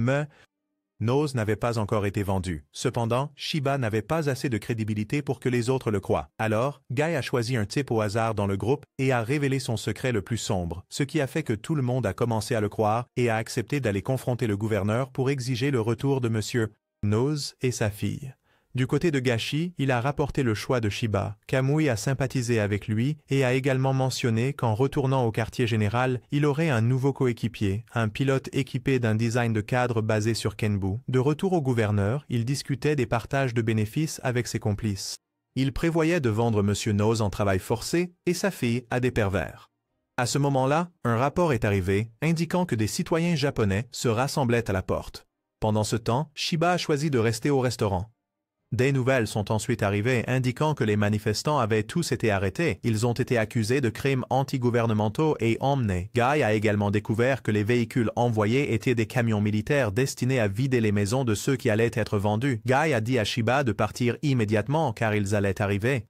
Nose n'avait pas encore été vendu. Cependant, Shiba n'avait pas assez de crédibilité pour que les autres le croient. Alors, Guy a choisi un type au hasard dans le groupe et a révélé son secret le plus sombre, ce qui a fait que tout le monde a commencé à le croire et a accepté d'aller confronter le gouverneur pour exiger le retour de Monsieur Nose et sa fille. Du côté de Gashi, il a rapporté le choix de Shiba. Kamui a sympathisé avec lui et a également mentionné qu'en retournant au quartier général, il aurait un nouveau coéquipier, un pilote équipé d'un design de cadre basé sur Kenbu. De retour au gouverneur, il discutait des partages de bénéfices avec ses complices. Il prévoyait de vendre Monsieur Nose en travail forcé et sa fille à des pervers. À ce moment-là, un rapport est arrivé indiquant que des citoyens japonais se rassemblaient à la porte. Pendant ce temps, Shiba a choisi de rester au restaurant. Des nouvelles sont ensuite arrivées indiquant que les manifestants avaient tous été arrêtés. Ils ont été accusés de crimes antigouvernementaux et emmenés. Guy a également découvert que les véhicules envoyés étaient des camions militaires destinés à vider les maisons de ceux qui allaient être vendus. Guy a dit à Shiba de partir immédiatement car ils allaient arriver.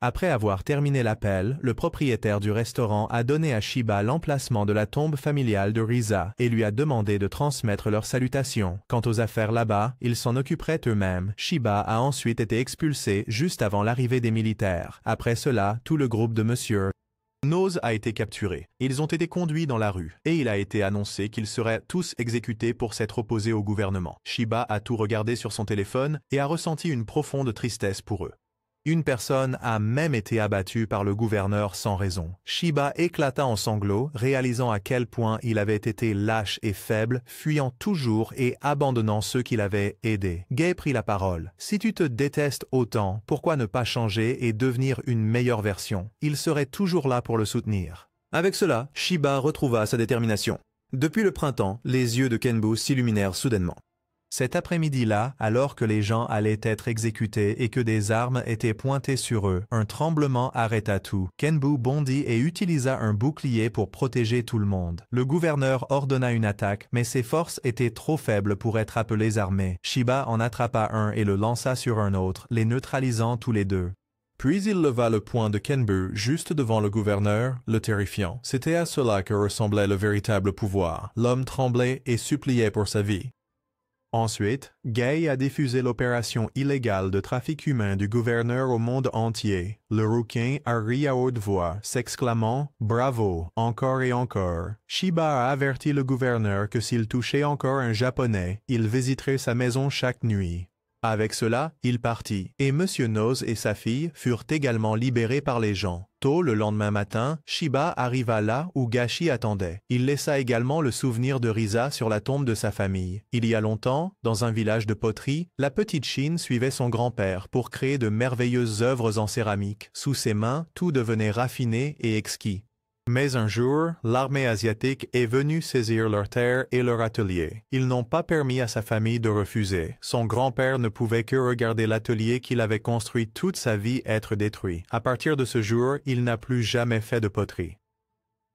Après avoir terminé l'appel, le propriétaire du restaurant a donné à Shiba l'emplacement de la tombe familiale de Risa et lui a demandé de transmettre leurs salutations. Quant aux affaires là-bas, ils s'en occuperaient eux-mêmes. Shiba a ensuite été expulsé juste avant l'arrivée des militaires. Après cela, tout le groupe de Monsieur Nose a été capturé. Ils ont été conduits dans la rue et il a été annoncé qu'ils seraient tous exécutés pour s'être opposés au gouvernement. Shiba a tout regardé sur son téléphone et a ressenti une profonde tristesse pour eux. Une personne a même été abattue par le gouverneur sans raison. Shiba éclata en sanglots, réalisant à quel point il avait été lâche et faible, fuyant toujours et abandonnant ceux qui l'avaient aidé. Guy prit la parole. « Si tu te détestes autant, pourquoi ne pas changer et devenir une meilleure version? Il serait toujours là pour le soutenir. » Avec cela, Shiba retrouva sa détermination. Depuis le printemps, les yeux de Kenbu s'illuminèrent soudainement. Cet après-midi-là, alors que les gens allaient être exécutés et que des armes étaient pointées sur eux, un tremblement arrêta tout. Kenbu bondit et utilisa un bouclier pour protéger tout le monde. Le gouverneur ordonna une attaque, mais ses forces étaient trop faibles pour être appelées armées. Shiba en attrapa un et le lança sur un autre, les neutralisant tous les deux. Puis il leva le poing de Kenbu juste devant le gouverneur, le terrifiant. C'était à cela que ressemblait le véritable pouvoir. L'homme tremblait et suppliait pour sa vie. Ensuite, Guy a diffusé l'opération illégale de trafic humain du gouverneur au monde entier. Le rouquin a ri à haute voix, s'exclamant « Bravo, encore et encore ». Shiba a averti le gouverneur que s'il touchait encore un Japonais, il visiterait sa maison chaque nuit. Avec cela, il partit, et Monsieur Nose et sa fille furent également libérés par les gens. Tôt le lendemain matin, Shiba arriva là où Gashi attendait. Il laissa également le souvenir de Risa sur la tombe de sa famille. Il y a longtemps, dans un village de poterie, la petite Chine suivait son grand-père pour créer de merveilleuses œuvres en céramique. Sous ses mains, tout devenait raffiné et exquis. Mais un jour, l'armée asiatique est venue saisir leurs terres et leur atelier. Ils n'ont pas permis à sa famille de refuser. Son grand-père ne pouvait que regarder l'atelier qu'il avait construit toute sa vie être détruit. À partir de ce jour, il n'a plus jamais fait de poterie.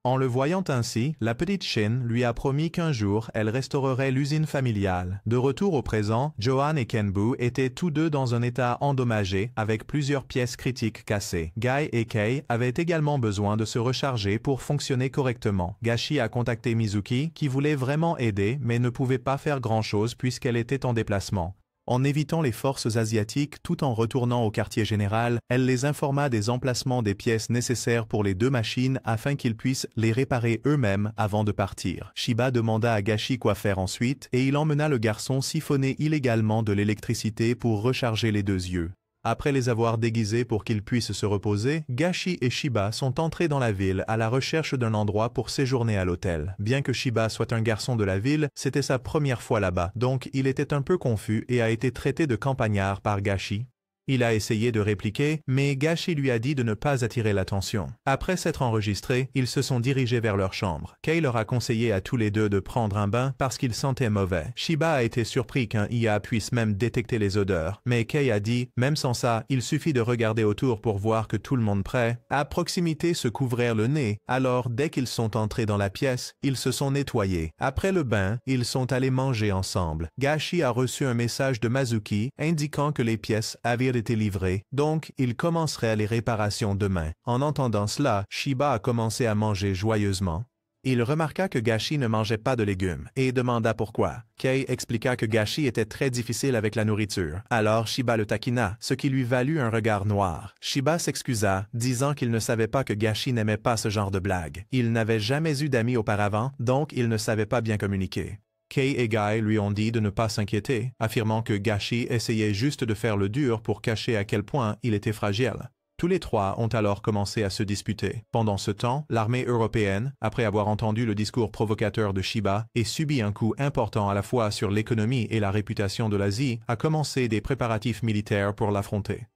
En le voyant ainsi, la petite Chine lui a promis qu'un jour, elle restaurerait l'usine familiale. De retour au présent, Johan et Kenbu étaient tous deux dans un état endommagé, avec plusieurs pièces critiques cassées. Guy et Kei avaient également besoin de se recharger pour fonctionner correctement. Gashi a contacté Mizuki, qui voulait vraiment aider, mais ne pouvait pas faire grand-chose puisqu'elle était en déplacement. En évitant les forces asiatiques tout en retournant au quartier général, elle les informa des emplacements des pièces nécessaires pour les deux machines afin qu'ils puissent les réparer eux-mêmes avant de partir. Shiba demanda à Gashi quoi faire ensuite et il emmena le garçon siphonner illégalement de l'électricité pour recharger les deux yeux. Après les avoir déguisés pour qu'ils puissent se reposer, Gashi et Shiba sont entrés dans la ville à la recherche d'un endroit pour séjourner à l'hôtel. Bien que Shiba soit un garçon de la ville, c'était sa première fois là-bas, donc il était un peu confus et a été traité de campagnard par Gashi. Il a essayé de répliquer, mais Gashi lui a dit de ne pas attirer l'attention. Après s'être enregistrés, ils se sont dirigés vers leur chambre. Kei leur a conseillé à tous les deux de prendre un bain parce qu'ils sentaient mauvais. Shiba a été surpris qu'un IA puisse même détecter les odeurs, mais Kei a dit, même sans ça, il suffit de regarder autour pour voir que tout le monde prêt. À proximité se couvrirent le nez, alors dès qu'ils sont entrés dans la pièce, ils se sont nettoyés. Après le bain, ils sont allés manger ensemble. Gashi a reçu un message de Mizuki indiquant que les pièces avaient été livrées, donc il commencerait les réparations demain. En entendant cela, Shiba a commencé à manger joyeusement. Il remarqua que Gashi ne mangeait pas de légumes et demanda pourquoi. Kei expliqua que Gashi était très difficile avec la nourriture. Alors Shiba le taquina, ce qui lui valut un regard noir. Shiba s'excusa, disant qu'il ne savait pas que Gashi n'aimait pas ce genre de blague. Il n'avait jamais eu d'amis auparavant, donc il ne savait pas bien communiquer. Kei et Guy lui ont dit de ne pas s'inquiéter, affirmant que Gashi essayait juste de faire le dur pour cacher à quel point il était fragile. Tous les trois ont alors commencé à se disputer. Pendant ce temps, l'armée européenne, après avoir entendu le discours provocateur de Shiba et subi un coup important à la fois sur l'économie et la réputation de l'Asie, a commencé des préparatifs militaires pour l'affronter.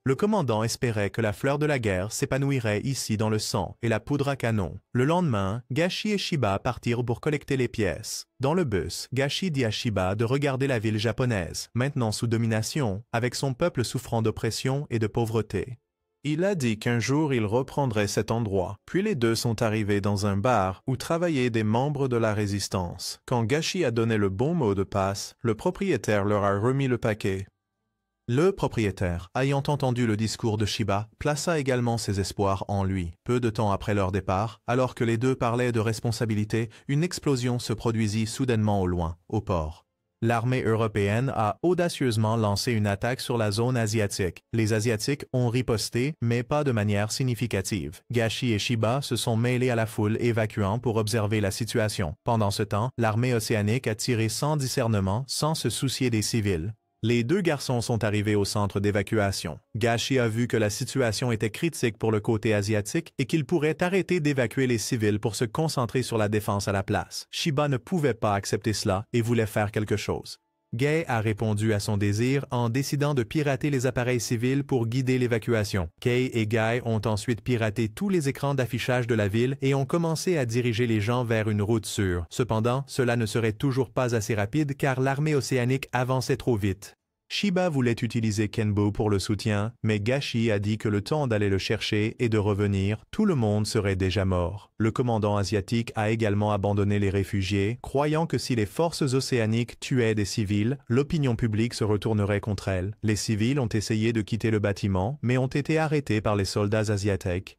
Le commandant espérait que la fleur de la guerre s'épanouirait ici dans le sang et la poudre à canon. Le lendemain, Gashi et Shiba partirent pour collecter les pièces. Dans le bus, Gashi dit à Shiba de regarder la ville japonaise, maintenant sous domination, avec son peuple souffrant d'oppression et de pauvreté. Il a dit qu'un jour il reprendrait cet endroit. Puis les deux sont arrivés dans un bar où travaillaient des membres de la résistance. Quand Gashi a donné le bon mot de passe, le propriétaire leur a remis le paquet. Le propriétaire, ayant entendu le discours de Shiba, plaça également ses espoirs en lui. Peu de temps après leur départ, alors que les deux parlaient de responsabilité, une explosion se produisit soudainement au loin, au port. L'armée européenne a audacieusement lancé une attaque sur la zone asiatique. Les Asiatiques ont riposté, mais pas de manière significative. Gashi et Shiba se sont mêlés à la foule évacuant pour observer la situation. Pendant ce temps, l'armée océanique a tiré sans discernement, sans se soucier des civils. Les deux garçons sont arrivés au centre d'évacuation. Gashi a vu que la situation était critique pour le côté asiatique et qu'il pourrait arrêter d'évacuer les civils pour se concentrer sur la défense à la place. Shiba ne pouvait pas accepter cela et voulait faire quelque chose. Gay a répondu à son désir en décidant de pirater les appareils civils pour guider l'évacuation. Kei et Guy ont ensuite piraté tous les écrans d'affichage de la ville et ont commencé à diriger les gens vers une route sûre. Cependant, cela ne serait toujours pas assez rapide car l'armée océanique avançait trop vite. Shiba voulait utiliser Kenbo pour le soutien, mais Gashi a dit que le temps d'aller le chercher et de revenir, tout le monde serait déjà mort. Le commandant asiatique a également abandonné les réfugiés, croyant que si les forces océaniques tuaient des civils, l'opinion publique se retournerait contre elles. Les civils ont essayé de quitter le bâtiment, mais ont été arrêtés par les soldats asiatiques.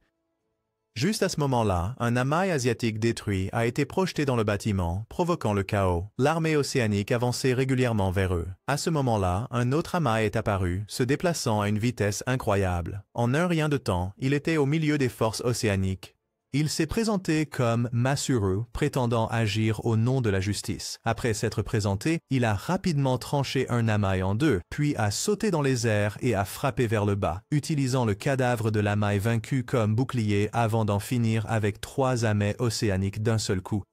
Juste à ce moment-là, un amas asiatique détruit a été projeté dans le bâtiment, provoquant le chaos. L'armée océanique avançait régulièrement vers eux. À ce moment-là, un autre amas est apparu, se déplaçant à une vitesse incroyable. En un rien de temps, il était au milieu des forces océaniques. Il s'est présenté comme Masuru, prétendant agir au nom de la justice. Après s'être présenté, il a rapidement tranché un amas en deux, puis a sauté dans les airs et a frappé vers le bas, utilisant le cadavre de l'amas vaincu comme bouclier avant d'en finir avec 3 amas océaniques d'un seul coup.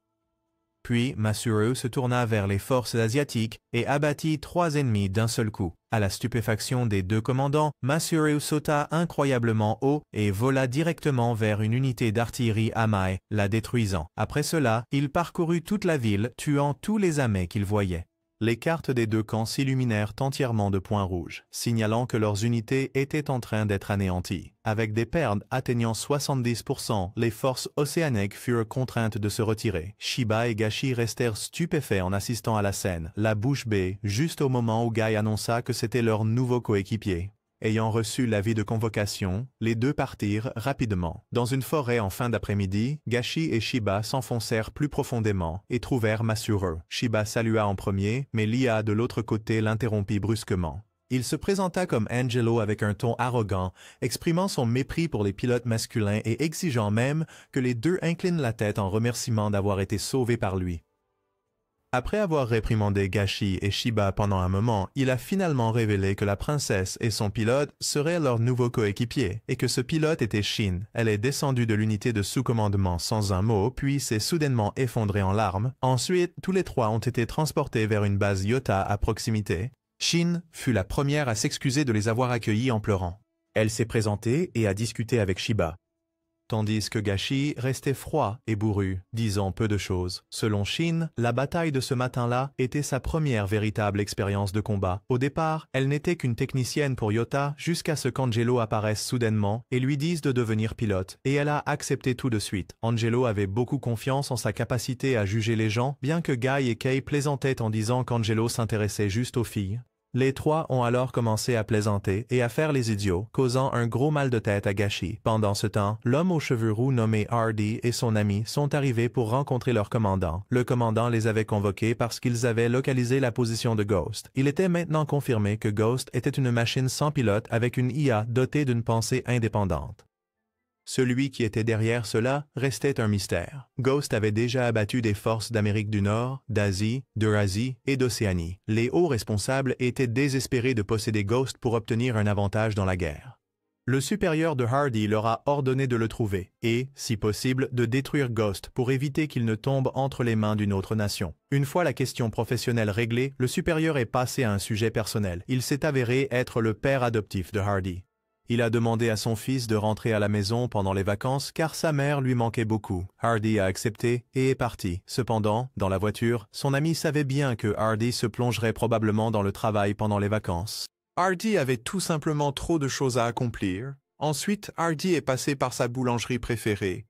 Puis Masuru se tourna vers les forces asiatiques et abattit 3 ennemis d'un seul coup. À la stupéfaction des deux commandants, Masuru sauta incroyablement haut et vola directement vers une unité d'artillerie Amai, la détruisant. Après cela, il parcourut toute la ville, tuant tous les Amais qu'il voyait. Les cartes des deux camps s'illuminèrent entièrement de points rouges, signalant que leurs unités étaient en train d'être anéanties. Avec des pertes atteignant 70%, les forces océaniques furent contraintes de se retirer. Shiba et Gashi restèrent stupéfaits en assistant à la scène, la bouche bée, juste au moment où Guy annonça que c'était leur nouveau coéquipier. Ayant reçu l'avis de convocation, les deux partirent rapidement. Dans une forêt en fin d'après-midi, Gashi et Shiba s'enfoncèrent plus profondément et trouvèrent Masuru. Shiba salua en premier, mais Lia de l'autre côté l'interrompit brusquement. Il se présenta comme Angelo avec un ton arrogant, exprimant son mépris pour les pilotes masculins et exigeant même que les deux inclinent la tête en remerciement d'avoir été sauvés par lui. Après avoir réprimandé Gashi et Shiba pendant un moment, il a finalement révélé que la princesse et son pilote seraient leurs nouveaux coéquipiers et que ce pilote était Shin. Elle est descendue de l'unité de sous-commandement sans un mot, puis s'est soudainement effondrée en larmes. Ensuite, tous les trois ont été transportés vers une base Yota à proximité. Shin fut la première à s'excuser de les avoir accueillis en pleurant. Elle s'est présentée et a discuté avec Shiba. Tandis que Gashi restait froid et bourru, disant peu de choses. Selon Shin, la bataille de ce matin-là était sa première véritable expérience de combat. Au départ, elle n'était qu'une technicienne pour Yota jusqu'à ce qu'Angelo apparaisse soudainement et lui dise de devenir pilote, et elle a accepté tout de suite. Angelo avait beaucoup confiance en sa capacité à juger les gens, bien que Guy et Kei plaisantaient en disant qu'Angelo s'intéressait juste aux filles. Les trois ont alors commencé à plaisanter et à faire les idiots, causant un gros mal de tête à Gashi. Pendant ce temps, l'homme aux cheveux roux nommé Hardy et son ami sont arrivés pour rencontrer leur commandant. Le commandant les avait convoqués parce qu'ils avaient localisé la position de Ghost. Il était maintenant confirmé que Ghost était une machine sans pilote avec une IA dotée d'une pensée indépendante. Celui qui était derrière cela restait un mystère. Ghost avait déjà abattu des forces d'Amérique du Nord, d'Asie, d'Eurasie et d'Océanie. Les hauts responsables étaient désespérés de posséder Ghost pour obtenir un avantage dans la guerre. Le supérieur de Hardy leur a ordonné de le trouver et, si possible, de détruire Ghost pour éviter qu'il ne tombe entre les mains d'une autre nation. Une fois la question professionnelle réglée, le supérieur est passé à un sujet personnel. Il s'est avéré être le père adoptif de Hardy. Il a demandé à son fils de rentrer à la maison pendant les vacances car sa mère lui manquait beaucoup. Hardy a accepté et est parti. Cependant, dans la voiture, son ami savait bien que Hardy se plongerait probablement dans le travail pendant les vacances. Hardy avait tout simplement trop de choses à accomplir. Ensuite, Hardy est passé par sa boulangerie préférée.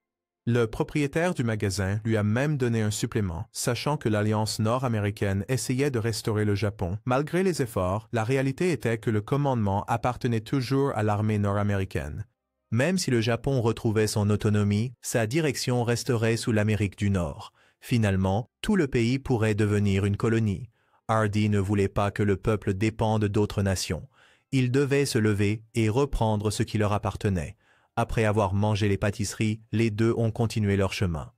Le propriétaire du magasin lui a même donné un supplément, sachant que l'Alliance nord-américaine essayait de restaurer le Japon. Malgré les efforts, la réalité était que le commandement appartenait toujours à l'armée nord-américaine. Même si le Japon retrouvait son autonomie, sa direction resterait sous l'Amérique du Nord. Finalement, tout le pays pourrait devenir une colonie. Hardy ne voulait pas que le peuple dépende d'autres nations. Ils devaient se lever et reprendre ce qui leur appartenait. Après avoir mangé les pâtisseries, les deux ont continué leur chemin.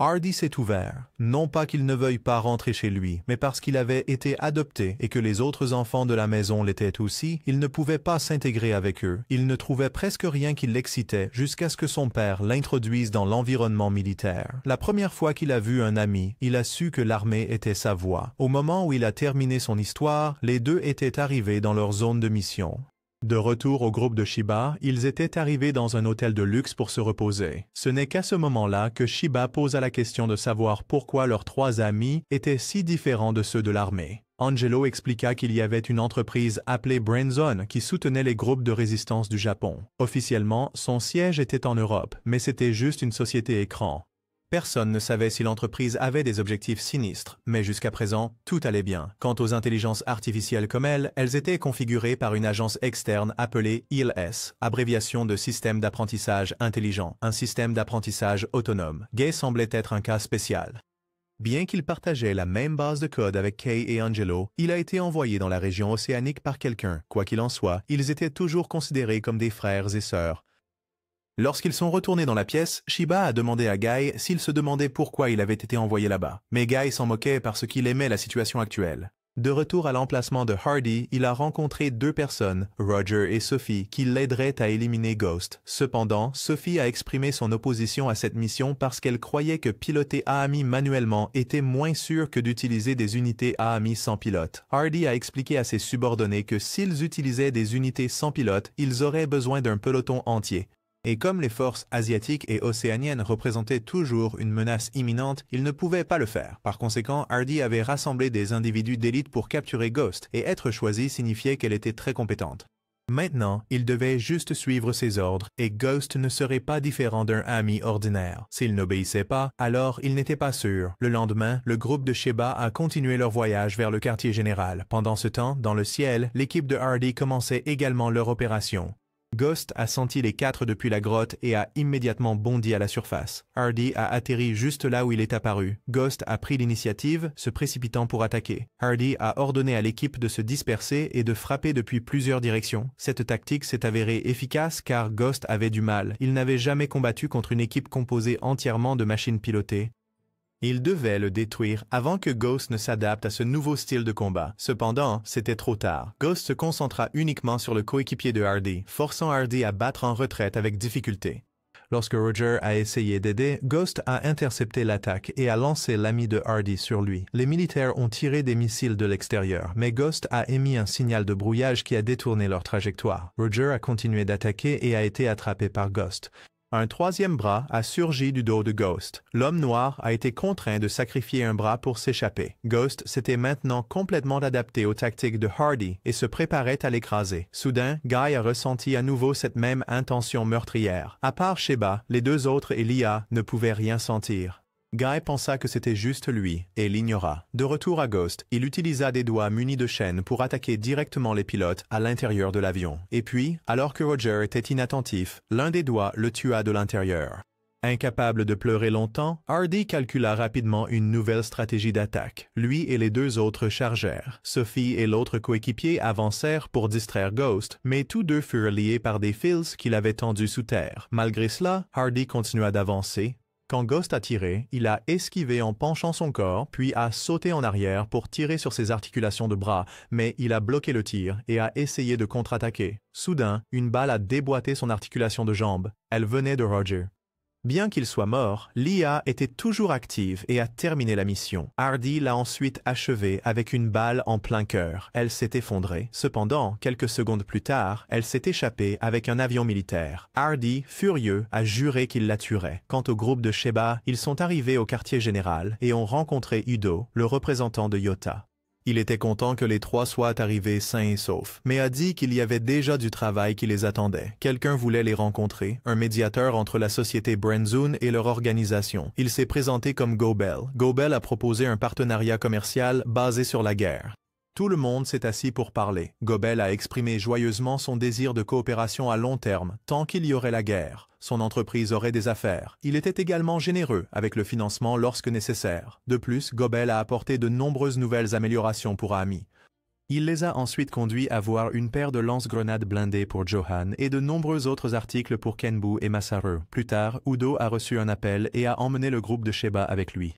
Hardy s'est ouvert, non pas qu'il ne veuille pas rentrer chez lui, mais parce qu'il avait été adopté et que les autres enfants de la maison l'étaient aussi, il ne pouvait pas s'intégrer avec eux. Il ne trouvait presque rien qui l'excitait jusqu'à ce que son père l'introduise dans l'environnement militaire. La première fois qu'il a vu un ami, il a su que l'armée était sa voie. Au moment où il a terminé son histoire, les deux étaient arrivés dans leur zone de mission. De retour au groupe de Shiba, ils étaient arrivés dans un hôtel de luxe pour se reposer. Ce n'est qu'à ce moment-là que Shiba posa la question de savoir pourquoi leurs trois amis étaient si différents de ceux de l'armée. Angelo expliqua qu'il y avait une entreprise appelée Brainzone qui soutenait les groupes de résistance du Japon. Officiellement, son siège était en Europe, mais c'était juste une société écran. Personne ne savait si l'entreprise avait des objectifs sinistres, mais jusqu'à présent, tout allait bien. Quant aux intelligences artificielles comme elles étaient configurées par une agence externe appelée ILS, abréviation de Système d'apprentissage intelligent, un système d'apprentissage autonome. Gay semblait être un cas spécial. Bien qu'il partageait la même base de code avec Kay et Angelo, il a été envoyé dans la région océanique par quelqu'un. Quoi qu'il en soit, ils étaient toujours considérés comme des frères et sœurs. Lorsqu'ils sont retournés dans la pièce, Shiba a demandé à Guy s'il se demandait pourquoi il avait été envoyé là-bas. Mais Guy s'en moquait parce qu'il aimait la situation actuelle. De retour à l'emplacement de Hardy, il a rencontré deux personnes, Roger et Sophie, qui l'aideraient à éliminer Ghost. Cependant, Sophie a exprimé son opposition à cette mission parce qu'elle croyait que piloter Aami manuellement était moins sûr que d'utiliser des unités Aami sans pilote. Hardy a expliqué à ses subordonnés que s'ils utilisaient des unités sans pilote, ils auraient besoin d'un peloton entier. Et comme les forces asiatiques et océaniennes représentaient toujours une menace imminente, ils ne pouvaient pas le faire. Par conséquent, Hardy avait rassemblé des individus d'élite pour capturer Ghost, et être choisie signifiait qu'elle était très compétente. Maintenant, il devait juste suivre ses ordres, et Ghost ne serait pas différent d'un ami ordinaire. S'il n'obéissait pas, alors il n'était pas sûr. Le lendemain, le groupe de Shiba a continué leur voyage vers le quartier général. Pendant ce temps, dans le ciel, l'équipe de Hardy commençait également leur opération. Ghost a senti les quatre depuis la grotte et a immédiatement bondi à la surface. Hardy a atterri juste là où il est apparu. Ghost a pris l'initiative, se précipitant pour attaquer. Hardy a ordonné à l'équipe de se disperser et de frapper depuis plusieurs directions. Cette tactique s'est avérée efficace car Ghost avait du mal. Il n'avait jamais combattu contre une équipe composée entièrement de machines pilotées. Il devait le détruire avant que Ghost ne s'adapte à ce nouveau style de combat. Cependant, c'était trop tard. Ghost se concentra uniquement sur le coéquipier de Hardy, forçant Hardy à battre en retraite avec difficulté. Lorsque Roger a essayé d'aider, Ghost a intercepté l'attaque et a lancé l'ami de Hardy sur lui. Les militaires ont tiré des missiles de l'extérieur, mais Ghost a émis un signal de brouillage qui a détourné leur trajectoire. Roger a continué d'attaquer et a été attrapé par Ghost. Un troisième bras a surgi du dos de Ghost. L'homme noir a été contraint de sacrifier un bras pour s'échapper. Ghost s'était maintenant complètement adapté aux tactiques de Hardy et se préparait à l'écraser. Soudain, Guy a ressenti à nouveau cette même intention meurtrière. À part Sheba, les deux autres et Lia ne pouvaient rien sentir. Guy pensa que c'était juste lui et l'ignora. De retour à Ghost, il utilisa des doigts munis de chaînes pour attaquer directement les pilotes à l'intérieur de l'avion. Et puis, alors que Roger était inattentif, l'un des doigts le tua de l'intérieur. Incapable de pleurer longtemps, Hardy calcula rapidement une nouvelle stratégie d'attaque. Lui et les deux autres chargèrent. Sophie et l'autre coéquipier avancèrent pour distraire Ghost, mais tous deux furent liés par des fils qu'il avait tendus sous terre. Malgré cela, Hardy continua d'avancer. Quand Ghost a tiré, il a esquivé en penchant son corps, puis a sauté en arrière pour tirer sur ses articulations de bras, mais il a bloqué le tir et a essayé de contre-attaquer. Soudain, une balle a déboîté son articulation de jambe. Elle venait de Roger. Bien qu'il soit mort, l'IA était toujours active et a terminé la mission. Hardy l'a ensuite achevée avec une balle en plein cœur. Elle s'est effondrée. Cependant, quelques secondes plus tard, elle s'est échappée avec un avion militaire. Hardy, furieux, a juré qu'il la tuerait. Quant au groupe de Sheba, ils sont arrivés au quartier général et ont rencontré Udo, le représentant de Yota. Il était content que les trois soient arrivés sains et saufs, mais a dit qu'il y avait déjà du travail qui les attendait. Quelqu'un voulait les rencontrer, un médiateur entre la société Brenzun et leur organisation. Il s'est présenté comme Gobel. Gobel a proposé un partenariat commercial basé sur la guerre. Tout le monde s'est assis pour parler. Gobel a exprimé joyeusement son désir de coopération à long terme, tant qu'il y aurait la guerre. Son entreprise aurait des affaires. Il était également généreux avec le financement lorsque nécessaire. De plus, Gobel a apporté de nombreuses nouvelles améliorations pour Ami. Il les a ensuite conduits à voir une paire de lance-grenades blindées pour Johan et de nombreux autres articles pour Kenbu et Masaru. Plus tard, Udo a reçu un appel et a emmené le groupe de Sheba avec lui.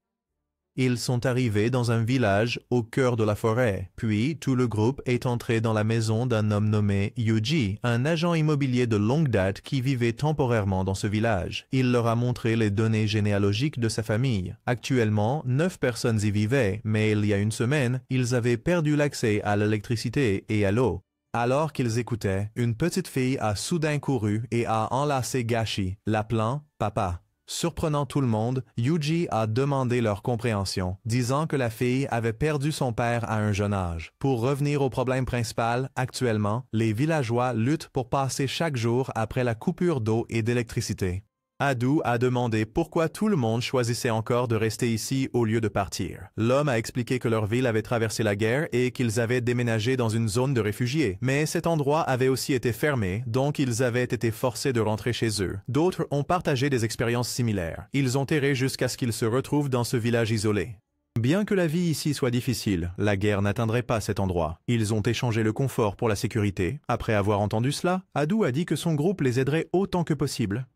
Ils sont arrivés dans un village au cœur de la forêt. Puis, tout le groupe est entré dans la maison d'un homme nommé Yuji, un agent immobilier de longue date qui vivait temporairement dans ce village. Il leur a montré les données généalogiques de sa famille. Actuellement, 9 personnes y vivaient, mais il y a une semaine, ils avaient perdu l'accès à l'électricité et à l'eau. Alors qu'ils écoutaient, une petite fille a soudain couru et a enlacé Gashi, l'appelant « Papa ». Surprenant tout le monde, Yuji a demandé leur compréhension, disant que la fille avait perdu son père à un jeune âge. Pour revenir au problème principal, actuellement, les villageois luttent pour passer chaque jour après la coupure d'eau et d'électricité. Adu a demandé pourquoi tout le monde choisissait encore de rester ici au lieu de partir. L'homme a expliqué que leur ville avait traversé la guerre et qu'ils avaient déménagé dans une zone de réfugiés. Mais cet endroit avait aussi été fermé, donc ils avaient été forcés de rentrer chez eux. D'autres ont partagé des expériences similaires. Ils ont erré jusqu'à ce qu'ils se retrouvent dans ce village isolé. Bien que la vie ici soit difficile, la guerre n'atteindrait pas cet endroit. Ils ont échangé le confort pour la sécurité. Après avoir entendu cela, Adu a dit que son groupe les aiderait autant que possible.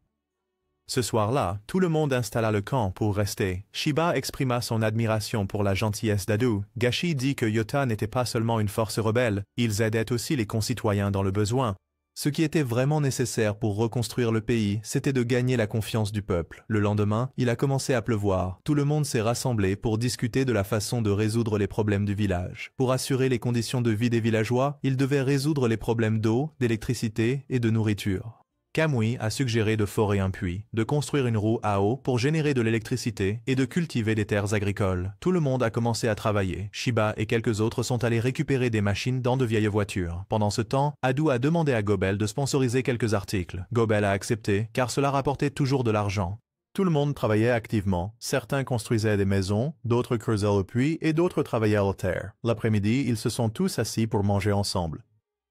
Ce soir-là, tout le monde installa le camp pour rester. Shiba exprima son admiration pour la gentillesse d'Adu. Gashi dit que Yota n'était pas seulement une force rebelle, ils aidaient aussi les concitoyens dans le besoin. Ce qui était vraiment nécessaire pour reconstruire le pays, c'était de gagner la confiance du peuple. Le lendemain, il a commencé à pleuvoir. Tout le monde s'est rassemblé pour discuter de la façon de résoudre les problèmes du village. Pour assurer les conditions de vie des villageois, ils devaient résoudre les problèmes d'eau, d'électricité et de nourriture. Kamui a suggéré de forer un puits, de construire une roue à eau pour générer de l'électricité et de cultiver des terres agricoles. Tout le monde a commencé à travailler. Shiba et quelques autres sont allés récupérer des machines dans de vieilles voitures. Pendant ce temps, Adu a demandé à Gobel de sponsoriser quelques articles. Gobel a accepté, car cela rapportait toujours de l'argent. Tout le monde travaillait activement. Certains construisaient des maisons, d'autres creusaient le puits et d'autres travaillaient à la terre. L'après-midi, ils se sont tous assis pour manger ensemble.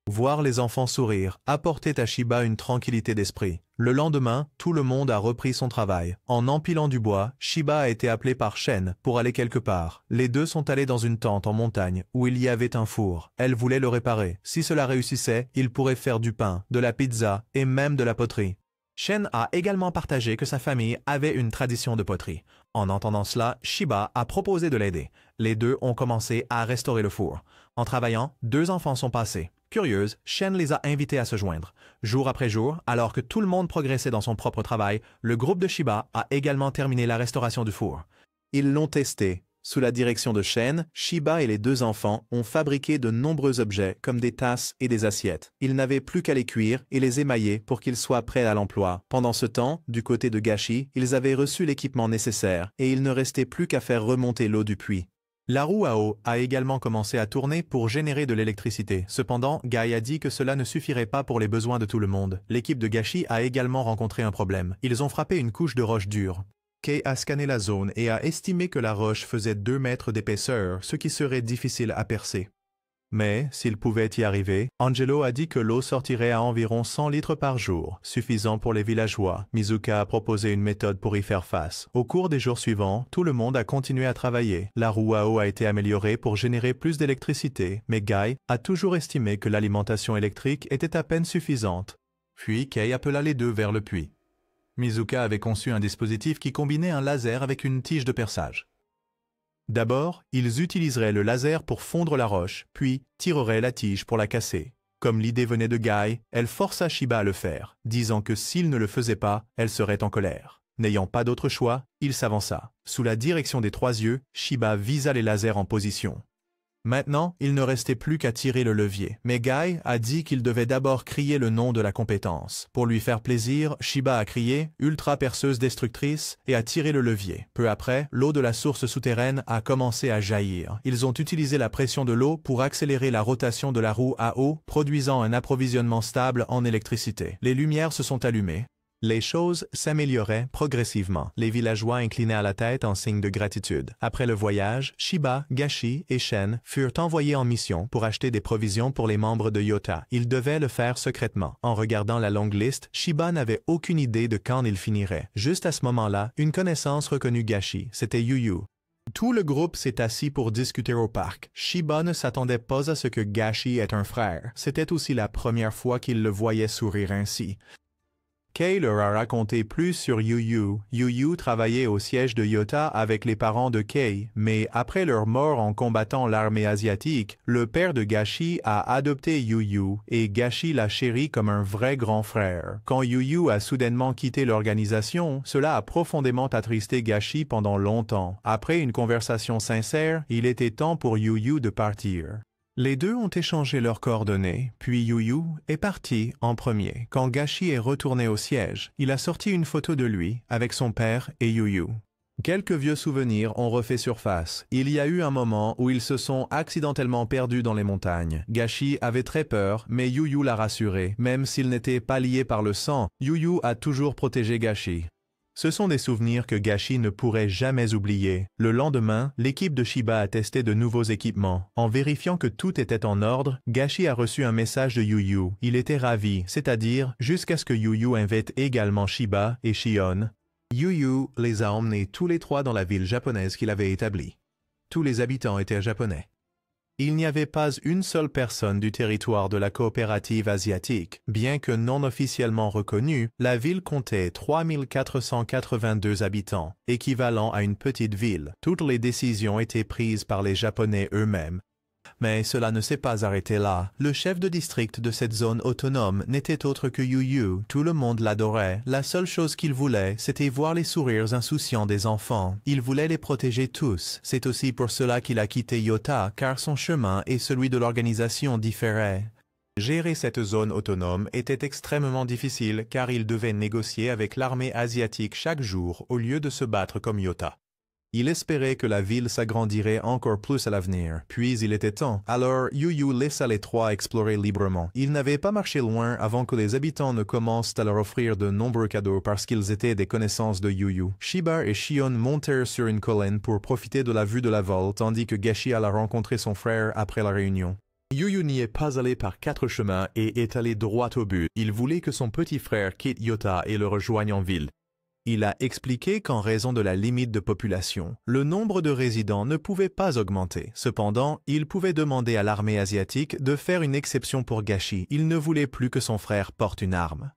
Voir les enfants sourire apportait à Shiba une tranquillité d'esprit. Le lendemain, tout le monde a repris son travail. En empilant du bois, Shiba a été appelé par Shen pour aller quelque part. Les deux sont allés dans une tente en montagne où il y avait un four. Elle voulait le réparer. Si cela réussissait, ils pourraient faire du pain, de la pizza et même de la poterie. Shen a également partagé que sa famille avait une tradition de poterie. En entendant cela, Shiba a proposé de l'aider. Les deux ont commencé à restaurer le four. En travaillant, 2 enfants sont passés. Curieuse, Shen les a invités à se joindre. Jour après jour, alors que tout le monde progressait dans son propre travail, le groupe de Shiba a également terminé la restauration du four. Ils l'ont testé. Sous la direction de Shen, Shiba et les 2 enfants ont fabriqué de nombreux objets comme des tasses et des assiettes. Ils n'avaient plus qu'à les cuire et les émailler pour qu'ils soient prêts à l'emploi. Pendant ce temps, du côté de Gashi, ils avaient reçu l'équipement nécessaire et il ne restait plus qu'à faire remonter l'eau du puits. La roue à eau a également commencé à tourner pour générer de l'électricité. Cependant, Guy a dit que cela ne suffirait pas pour les besoins de tout le monde. L'équipe de Gashi a également rencontré un problème. Ils ont frappé une couche de roche dure. Kei a scanné la zone et a estimé que la roche faisait 2 mètres d'épaisseur, ce qui serait difficile à percer. Mais, s'il pouvait y arriver, Angelo a dit que l'eau sortirait à environ 100 litres par jour, suffisant pour les villageois. Mizuka a proposé une méthode pour y faire face. Au cours des jours suivants, tout le monde a continué à travailler. La roue à eau a été améliorée pour générer plus d'électricité, mais Guy a toujours estimé que l'alimentation électrique était à peine suffisante. Puis Kei appela les deux vers le puits. Mizuka avait conçu un dispositif qui combinait un laser avec une tige de perçage. D'abord, ils utiliseraient le laser pour fondre la roche, puis tireraient la tige pour la casser. Comme l'idée venait de Guy, elle força Shiba à le faire, disant que s'il ne le faisait pas, elle serait en colère. N'ayant pas d'autre choix, il s'avança. Sous la direction des 3 yeux, Shiba visa les lasers en position. Maintenant, il ne restait plus qu'à tirer le levier, mais Guy a dit qu'il devait d'abord crier le nom de la compétence. Pour lui faire plaisir, Shiba a crié « Ultra perceuse destructrice » et a tiré le levier. Peu après, l'eau de la source souterraine a commencé à jaillir. Ils ont utilisé la pression de l'eau pour accélérer la rotation de la roue à eau, produisant un approvisionnement stable en électricité. Les lumières se sont allumées. Les choses s'amélioraient progressivement. Les villageois inclinaient la tête en signe de gratitude. Après le voyage, Shiba, Gashi et Shen furent envoyés en mission pour acheter des provisions pour les membres de Yota. Ils devaient le faire secrètement. En regardant la longue liste, Shiba n'avait aucune idée de quand il finirait. Juste à ce moment-là, une connaissance reconnut Gashi. C'était Yuyu. Tout le groupe s'est assis pour discuter au parc. Shiba ne s'attendait pas à ce que Gashi ait un frère. C'était aussi la première fois qu'il le voyait sourire ainsi. Kei leur a raconté plus sur Yuyu. Yuyu travaillait au siège de Yota avec les parents de Kei, mais après leur mort en combattant l'armée asiatique, le père de Gashi a adopté Yuyu et Gashi l'a chéri comme un vrai grand frère. Quand Yuyu a soudainement quitté l'organisation, cela a profondément attristé Gashi pendant longtemps. Après une conversation sincère, il était temps pour Yuyu de partir. Les deux ont échangé leurs coordonnées, puis Yuyu est parti en premier. Quand Gashi est retourné au siège, il a sorti une photo de lui avec son père et Yuyu. Quelques vieux souvenirs ont refait surface. Il y a eu un moment où ils se sont accidentellement perdus dans les montagnes. Gashi avait très peur, mais Yuyu l'a rassuré. Même s'il n'était pas lié par le sang, Yuyu a toujours protégé Gashi. Ce sont des souvenirs que Gashi ne pourrait jamais oublier. Le lendemain, l'équipe de Shiba a testé de nouveaux équipements. En vérifiant que tout était en ordre, Gashi a reçu un message de Yuyu. Il était ravi, c'est-à-dire jusqu'à ce que Yuyu invite également Shiba et Shion. Yuyu les a emmenés tous les 3 dans la ville japonaise qu'il avait établie. Tous les habitants étaient japonais. Il n'y avait pas une seule personne du territoire de la coopérative asiatique. Bien que non officiellement reconnue, la ville comptait 3482 habitants, équivalent à une petite ville. Toutes les décisions étaient prises par les Japonais eux-mêmes. Mais cela ne s'est pas arrêté là. Le chef de district de cette zone autonome n'était autre que Yuyu. Tout le monde l'adorait. La seule chose qu'il voulait, c'était voir les sourires insouciants des enfants. Il voulait les protéger tous. C'est aussi pour cela qu'il a quitté Yota, car son chemin et celui de l'organisation différaient. Gérer cette zone autonome était extrêmement difficile car il devait négocier avec l'armée asiatique chaque jour au lieu de se battre comme Yota. Il espérait que la ville s'agrandirait encore plus à l'avenir, puis il était temps. Alors Yuyu laissa les 3 explorer librement. Ils n'avaient pas marché loin avant que les habitants ne commencent à leur offrir de nombreux cadeaux parce qu'ils étaient des connaissances de Yuyu. Shiba et Shion montèrent sur une colline pour profiter de la vue de la ville, tandis que Gashi alla rencontrer son frère après la réunion. Yuyu n'y est pas allé par 4 chemins et est allé droit au but. Il voulait que son petit frère quitte Yota et le rejoigne en ville. Il a expliqué qu'en raison de la limite de population, le nombre de résidents ne pouvait pas augmenter. Cependant, il pouvait demander à l'armée asiatique de faire une exception pour Gashi. Il ne voulait plus que son frère porte une arme.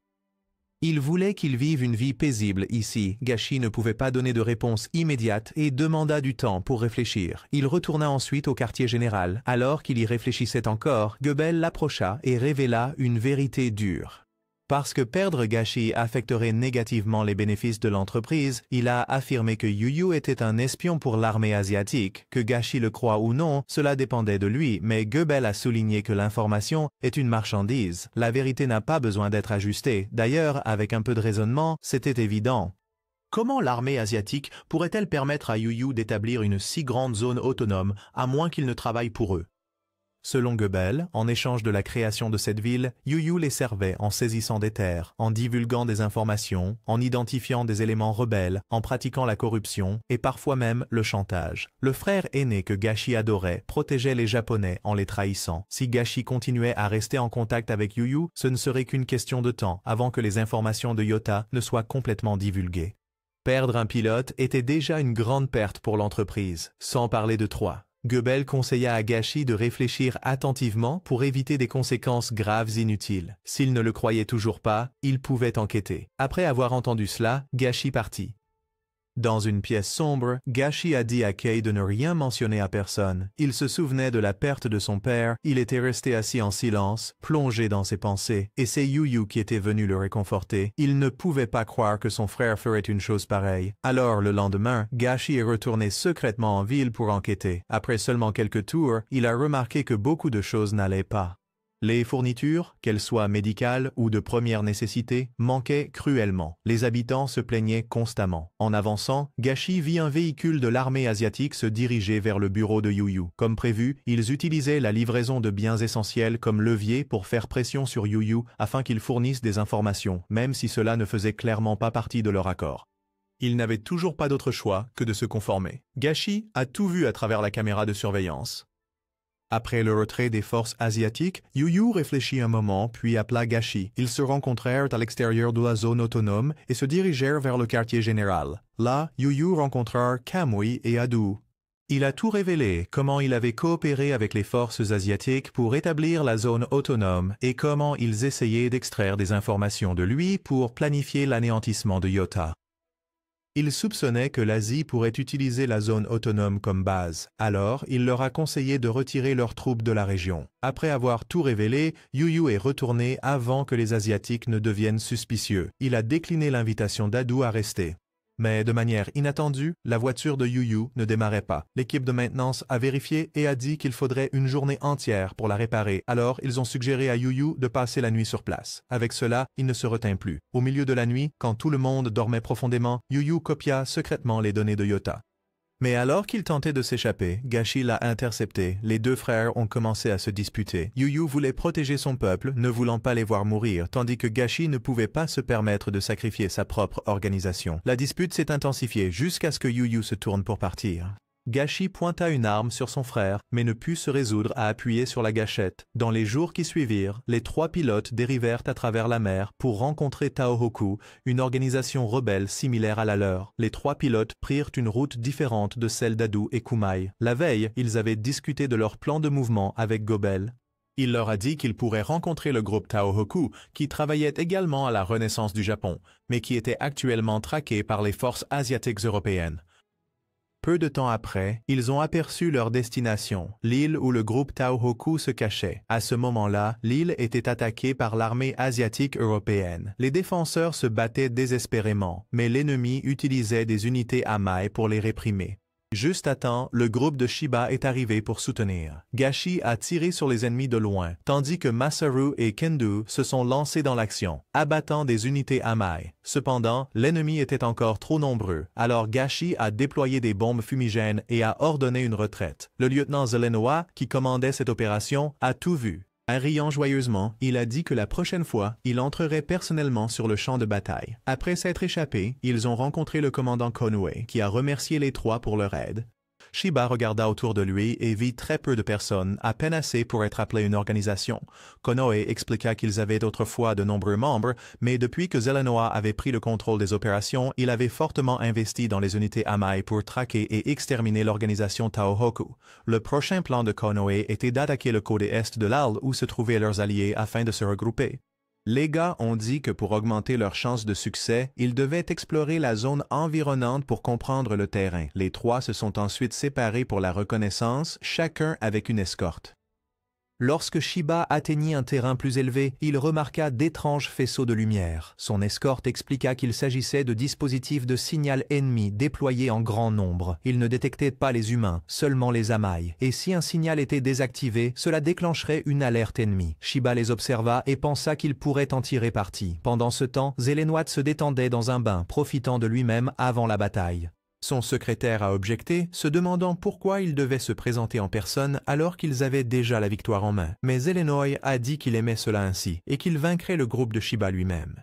Il voulait qu'il vive une vie paisible ici. Gashi ne pouvait pas donner de réponse immédiate et demanda du temps pour réfléchir. Il retourna ensuite au quartier général. Alors qu'il y réfléchissait encore, Goebel l'approcha et révéla une vérité dure. Parce que perdre Gashi affecterait négativement les bénéfices de l'entreprise, il a affirmé que Yuyu était un espion pour l'armée asiatique. Que Gashi le croie ou non, cela dépendait de lui, mais Goebel a souligné que l'information est une marchandise. La vérité n'a pas besoin d'être ajustée. D'ailleurs, avec un peu de raisonnement, c'était évident. Comment l'armée asiatique pourrait-elle permettre à Yuyu d'établir une si grande zone autonome, à moins qu'il ne travaille pour eux? Selon Goebel, en échange de la création de cette ville, Yu les servait en saisissant des terres, en divulguant des informations, en identifiant des éléments rebelles, en pratiquant la corruption et parfois même le chantage. Le frère aîné que Gashi adorait protégeait les Japonais en les trahissant. Si Gashi continuait à rester en contact avec Yu, ce ne serait qu'une question de temps avant que les informations de Yota ne soient complètement divulguées. Perdre un pilote était déjà une grande perte pour l'entreprise, sans parler de 3. Goebel conseilla à Gashi de réfléchir attentivement pour éviter des conséquences graves inutiles. S'il ne le croyait toujours pas, il pouvait enquêter. Après avoir entendu cela, Gashi partit. Dans une pièce sombre, Gashi a dit à Kei de ne rien mentionner à personne. Il se souvenait de la perte de son père, il était resté assis en silence, plongé dans ses pensées, et c'est Yu qui était venu le réconforter. Il ne pouvait pas croire que son frère ferait une chose pareille. Alors le lendemain, Gashi est retourné secrètement en ville pour enquêter. Après seulement quelques tours, il a remarqué que beaucoup de choses n'allaient pas. Les fournitures, qu'elles soient médicales ou de première nécessité, manquaient cruellement. Les habitants se plaignaient constamment. En avançant, Gashi vit un véhicule de l'armée asiatique se diriger vers le bureau de Yu. Comme prévu, ils utilisaient la livraison de biens essentiels comme levier pour faire pression sur Yu afin qu'il fournisse des informations, même si cela ne faisait clairement pas partie de leur accord. Ils n'avaient toujours pas d'autre choix que de se conformer. Gashi a tout vu à travers la caméra de surveillance. Après le retrait des forces asiatiques, Yu réfléchit un moment puis appela Gashi. Ils se rencontrèrent à l'extérieur de la zone autonome et se dirigèrent vers le quartier général. Là, Yu rencontra Kamui et Adu. Il a tout révélé, comment il avait coopéré avec les forces asiatiques pour établir la zone autonome et comment ils essayaient d'extraire des informations de lui pour planifier l'anéantissement de Yota. Il soupçonnait que l'Asie pourrait utiliser la zone autonome comme base. Alors, il leur a conseillé de retirer leurs troupes de la région. Après avoir tout révélé, Yu est retourné avant que les Asiatiques ne deviennent suspicieux. Il a décliné l'invitation d'Adu à rester. Mais de manière inattendue, la voiture de Yu ne démarrait pas. L'équipe de maintenance a vérifié et a dit qu'il faudrait une journée entière pour la réparer. Alors, ils ont suggéré à Yu de passer la nuit sur place. Avec cela, il ne se retint plus. Au milieu de la nuit, quand tout le monde dormait profondément, Yu copia secrètement les données de Yota. Mais alors qu'il tentait de s'échapper, Gashi l'a intercepté. Les deux frères ont commencé à se disputer. Yu voulait protéger son peuple, ne voulant pas les voir mourir, tandis que Gashi ne pouvait pas se permettre de sacrifier sa propre organisation. La dispute s'est intensifiée jusqu'à ce que Yu se tourne pour partir. Gashi pointa une arme sur son frère, mais ne put se résoudre à appuyer sur la gâchette. Dans les jours qui suivirent, les 3 pilotes dérivèrent à travers la mer pour rencontrer Taohoku, une organisation rebelle similaire à la leur. Les 3 pilotes prirent une route différente de celle d'Adu et Kumai. La veille, ils avaient discuté de leur plan de mouvement avec Goebel. Il leur a dit qu'ils pourraient rencontrer le groupe Taohoku, qui travaillait également à la renaissance du Japon, mais qui était actuellement traqué par les forces asiatiques européennes. Peu de temps après, ils ont aperçu leur destination, l'île où le groupe Taohoku se cachait. À ce moment-là, l'île était attaquée par l'armée asiatique européenne. Les défenseurs se battaient désespérément, mais l'ennemi utilisait des unités Amai pour les réprimer. Juste à temps, le groupe de Shiba est arrivé pour soutenir. Gashi a tiré sur les ennemis de loin, tandis que Masaru et Kendo se sont lancés dans l'action, abattant des unités Amai. Cependant, l'ennemi était encore trop nombreux, alors Gashi a déployé des bombes fumigènes et a ordonné une retraite. Le lieutenant Zelenoa, qui commandait cette opération, a tout vu. En riant joyeusement, il a dit que la prochaine fois, il entrerait personnellement sur le champ de bataille. Après s'être échappés, ils ont rencontré le commandant Konoe, qui a remercié les 3 pour leur aide. Shiba regarda autour de lui et vit très peu de personnes, à peine assez pour être appelé une organisation. Konoe expliqua qu'ils avaient autrefois de nombreux membres, mais depuis que Zelenoa avait pris le contrôle des opérations, il avait fortement investi dans les unités Amai pour traquer et exterminer l'organisation Taohoku. Le prochain plan de Konoe était d'attaquer le côté est de l'île où se trouvaient leurs alliés afin de se regrouper. Les gars ont dit que pour augmenter leurs chances de succès, ils devaient explorer la zone environnante pour comprendre le terrain. Les 3 se sont ensuite séparés pour la reconnaissance, chacun avec une escorte. Lorsque Shiba atteignit un terrain plus élevé, il remarqua d'étranges faisceaux de lumière. Son escorte expliqua qu'il s'agissait de dispositifs de signal ennemi déployés en grand nombre. Ils ne détectaient pas les humains, seulement les Amai. Et si un signal était désactivé, cela déclencherait une alerte ennemie. Shiba les observa et pensa qu'il pourrait en tirer parti. Pendant ce temps, Zelenoa se détendait dans un bain, profitant de lui-même avant la bataille. Son secrétaire a objecté, se demandant pourquoi il devait se présenter en personne alors qu'ils avaient déjà la victoire en main. Mais Zelenoy a dit qu'il aimait cela ainsi et qu'il vaincrait le groupe de Shiba lui-même.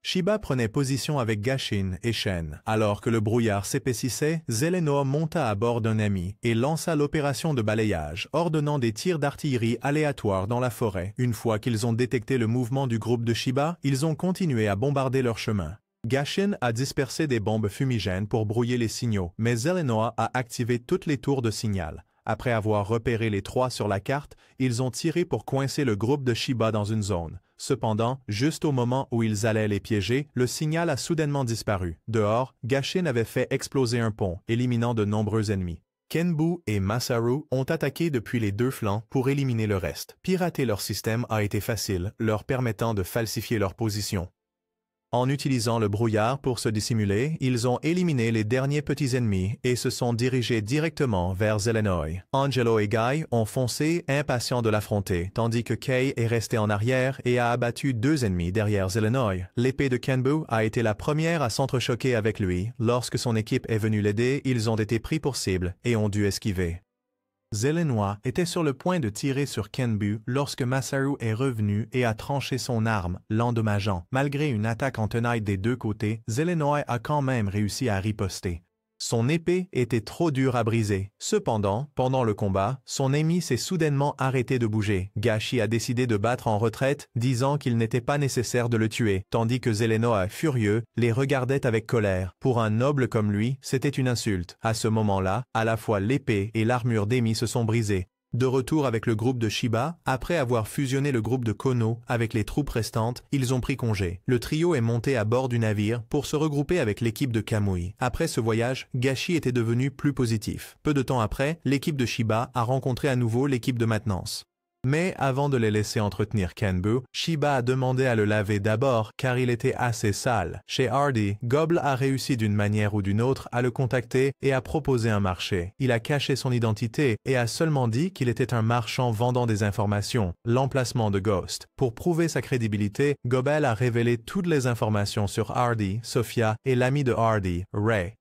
Shiba prenait position avec Gashin et Shen. Alors que le brouillard s'épaississait, Zelenoy monta à bord d'un ami et lança l'opération de balayage, ordonnant des tirs d'artillerie aléatoires dans la forêt. Une fois qu'ils ont détecté le mouvement du groupe de Shiba, ils ont continué à bombarder leur chemin. Gashin a dispersé des bombes fumigènes pour brouiller les signaux, mais Zelenoy a activé toutes les tours de signal. Après avoir repéré les 3 sur la carte, ils ont tiré pour coincer le groupe de Shiba dans une zone. Cependant, juste au moment où ils allaient les piéger, le signal a soudainement disparu. Dehors, Gashin avait fait exploser un pont, éliminant de nombreux ennemis. Kenbu et Masaru ont attaqué depuis les 2 flancs pour éliminer le reste. Pirater leur système a été facile, leur permettant de falsifier leur position. En utilisant le brouillard pour se dissimuler, ils ont éliminé les derniers petits ennemis et se sont dirigés directement vers Zelenoy. Angelo et Guy ont foncé, impatients de l'affronter, tandis que Kei est resté en arrière et a abattu 2 ennemis derrière Zelenoy. L'épée de Kenbu a été la première à s'entrechoquer avec lui. Lorsque son équipe est venue l'aider, ils ont été pris pour cible et ont dû esquiver. Zelenoy était sur le point de tirer sur Kenbu lorsque Masaru est revenu et a tranché son arme, l'endommageant. Malgré une attaque en tenaille des 2 côtés, Zelenoy a quand même réussi à riposter. Son épée était trop dure à briser. Cependant, pendant le combat, son ennemi s'est soudainement arrêté de bouger. Gashi a décidé de battre en retraite, disant qu'il n'était pas nécessaire de le tuer, tandis que Zelenoy, furieux, les regardait avec colère. Pour un noble comme lui, c'était une insulte. À ce moment-là, à la fois l'épée et l'armure d'Emi se sont brisées. De retour avec le groupe de Shiba, après avoir fusionné le groupe de Kono avec les troupes restantes, ils ont pris congé. Le trio est monté à bord du navire pour se regrouper avec l'équipe de Kamui. Après ce voyage, Gashi était devenu plus positif. Peu de temps après, l'équipe de Shiba a rencontré à nouveau l'équipe de maintenance. Mais avant de les laisser entretenir Kenbu, Shiba a demandé à le laver d'abord car il était assez sale. Chez Hardy, Gobble a réussi d'une manière ou d'une autre à le contacter et à proposer un marché. Il a caché son identité et a seulement dit qu'il était un marchand vendant des informations, l'emplacement de Ghost. Pour prouver sa crédibilité, Gobble a révélé toutes les informations sur Hardy, Sophia et l'ami de Hardy, Ray.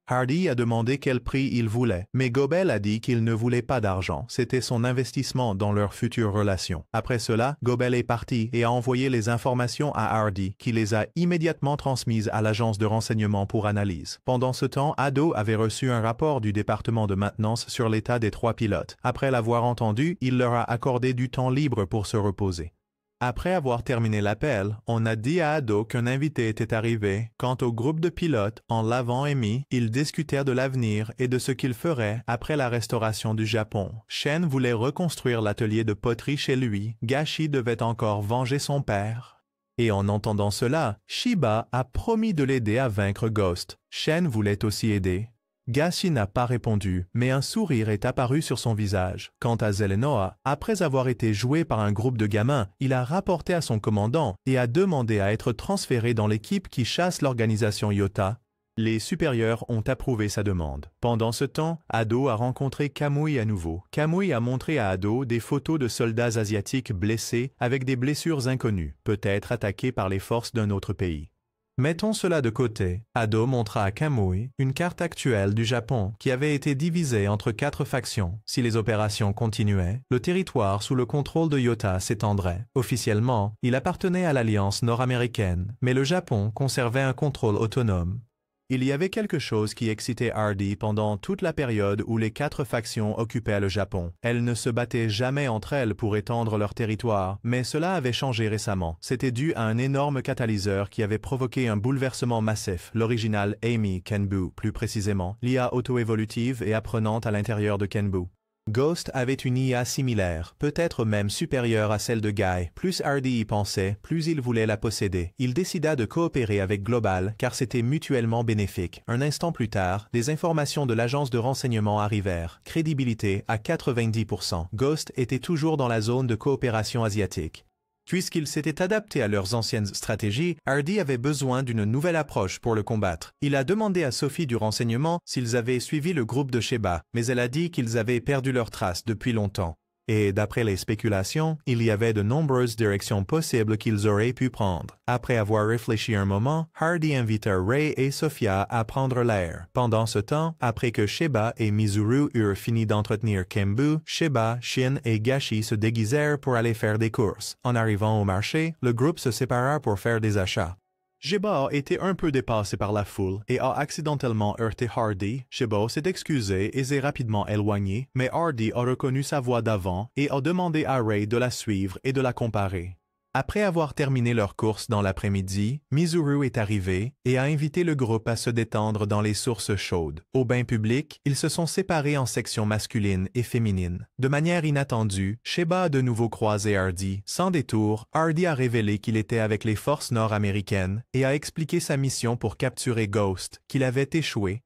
Hardy a demandé quel prix il voulait, mais Gobble a dit qu'il ne voulait pas d'argent, c'était son investissement dans leur future relation. Après cela, Gobble est parti et a envoyé les informations à Hardy, qui les a immédiatement transmises à l'agence de renseignement pour analyse. Pendant ce temps, Ado avait reçu un rapport du département de maintenance sur l'état des 3 pilotes. Après l'avoir entendu, il leur a accordé du temps libre pour se reposer. Après avoir terminé l'appel, on a dit à Ado qu'un invité était arrivé. Quant au groupe de pilotes, en l'avant émis, ils discutèrent de l'avenir et de ce qu'ils feraient après la restauration du Japon. Shen voulait reconstruire l'atelier de poterie chez lui. Gashi devait encore venger son père. Et en entendant cela, Shiba a promis de l'aider à vaincre Ghost. Shen voulait aussi aider. Gashi n'a pas répondu, mais un sourire est apparu sur son visage. Quant à Zelenoy, après avoir été joué par un groupe de gamins, il a rapporté à son commandant et a demandé à être transféré dans l'équipe qui chasse l'organisation Yota. Les supérieurs ont approuvé sa demande. Pendant ce temps, Ado a rencontré Kamui à nouveau. Kamui a montré à Ado des photos de soldats asiatiques blessés avec des blessures inconnues, peut-être attaqués par les forces d'un autre pays. Mettons cela de côté. Ado montra à Kamui une carte actuelle du Japon qui avait été divisée entre 4 factions. Si les opérations continuaient, le territoire sous le contrôle de Yota s'étendrait. Officiellement, il appartenait à l'Alliance nord-américaine, mais le Japon conservait un contrôle autonome. Il y avait quelque chose qui excitait Hardy pendant toute la période où les 4 factions occupaient le Japon. Elles ne se battaient jamais entre elles pour étendre leur territoire, mais cela avait changé récemment. C'était dû à un énorme catalyseur qui avait provoqué un bouleversement massif, l'original Amy Kenbu, plus précisément, l'IA auto-évolutive et apprenante à l'intérieur de Kenbu. Ghost avait une IA similaire, peut-être même supérieure à celle de Guy. Plus Hardy y pensait, plus il voulait la posséder. Il décida de coopérer avec Global car c'était mutuellement bénéfique. Un instant plus tard, des informations de l'agence de renseignement arrivèrent. Crédibilité à 90%. Ghost était toujours dans la zone de coopération asiatique. Puisqu'ils s'étaient adaptés à leurs anciennes stratégies, Hardy avait besoin d'une nouvelle approche pour le combattre. Il a demandé à Sophie du renseignement s'ils avaient suivi le groupe de Sheba, mais elle a dit qu'ils avaient perdu leurs traces depuis longtemps. Et d'après les spéculations, il y avait de nombreuses directions possibles qu'ils auraient pu prendre. Après avoir réfléchi un moment, Hardy invita Ray et Sophia à prendre l'air. Pendant ce temps, après que Sheba et Mizuru eurent fini d'entretenir Kenbu, Sheba, Shin et Gashi se déguisèrent pour aller faire des courses. En arrivant au marché, le groupe se sépara pour faire des achats. Sheba a été un peu dépassé par la foule et a accidentellement heurté Hardy. Sheba s'est excusé et s'est rapidement éloigné, mais Hardy a reconnu sa voix d'avant et a demandé à Ray de la suivre et de la comparer. Après avoir terminé leur course dans l'après-midi, Mizuru est arrivé et a invité le groupe à se détendre dans les sources chaudes. Au bain public, ils se sont séparés en sections masculines et féminines. De manière inattendue, Sheba a de nouveau croisé Hardy. Sans détour, Hardy a révélé qu'il était avec les forces nord-américaines et a expliqué sa mission pour capturer Ghost, qu'il avait échoué.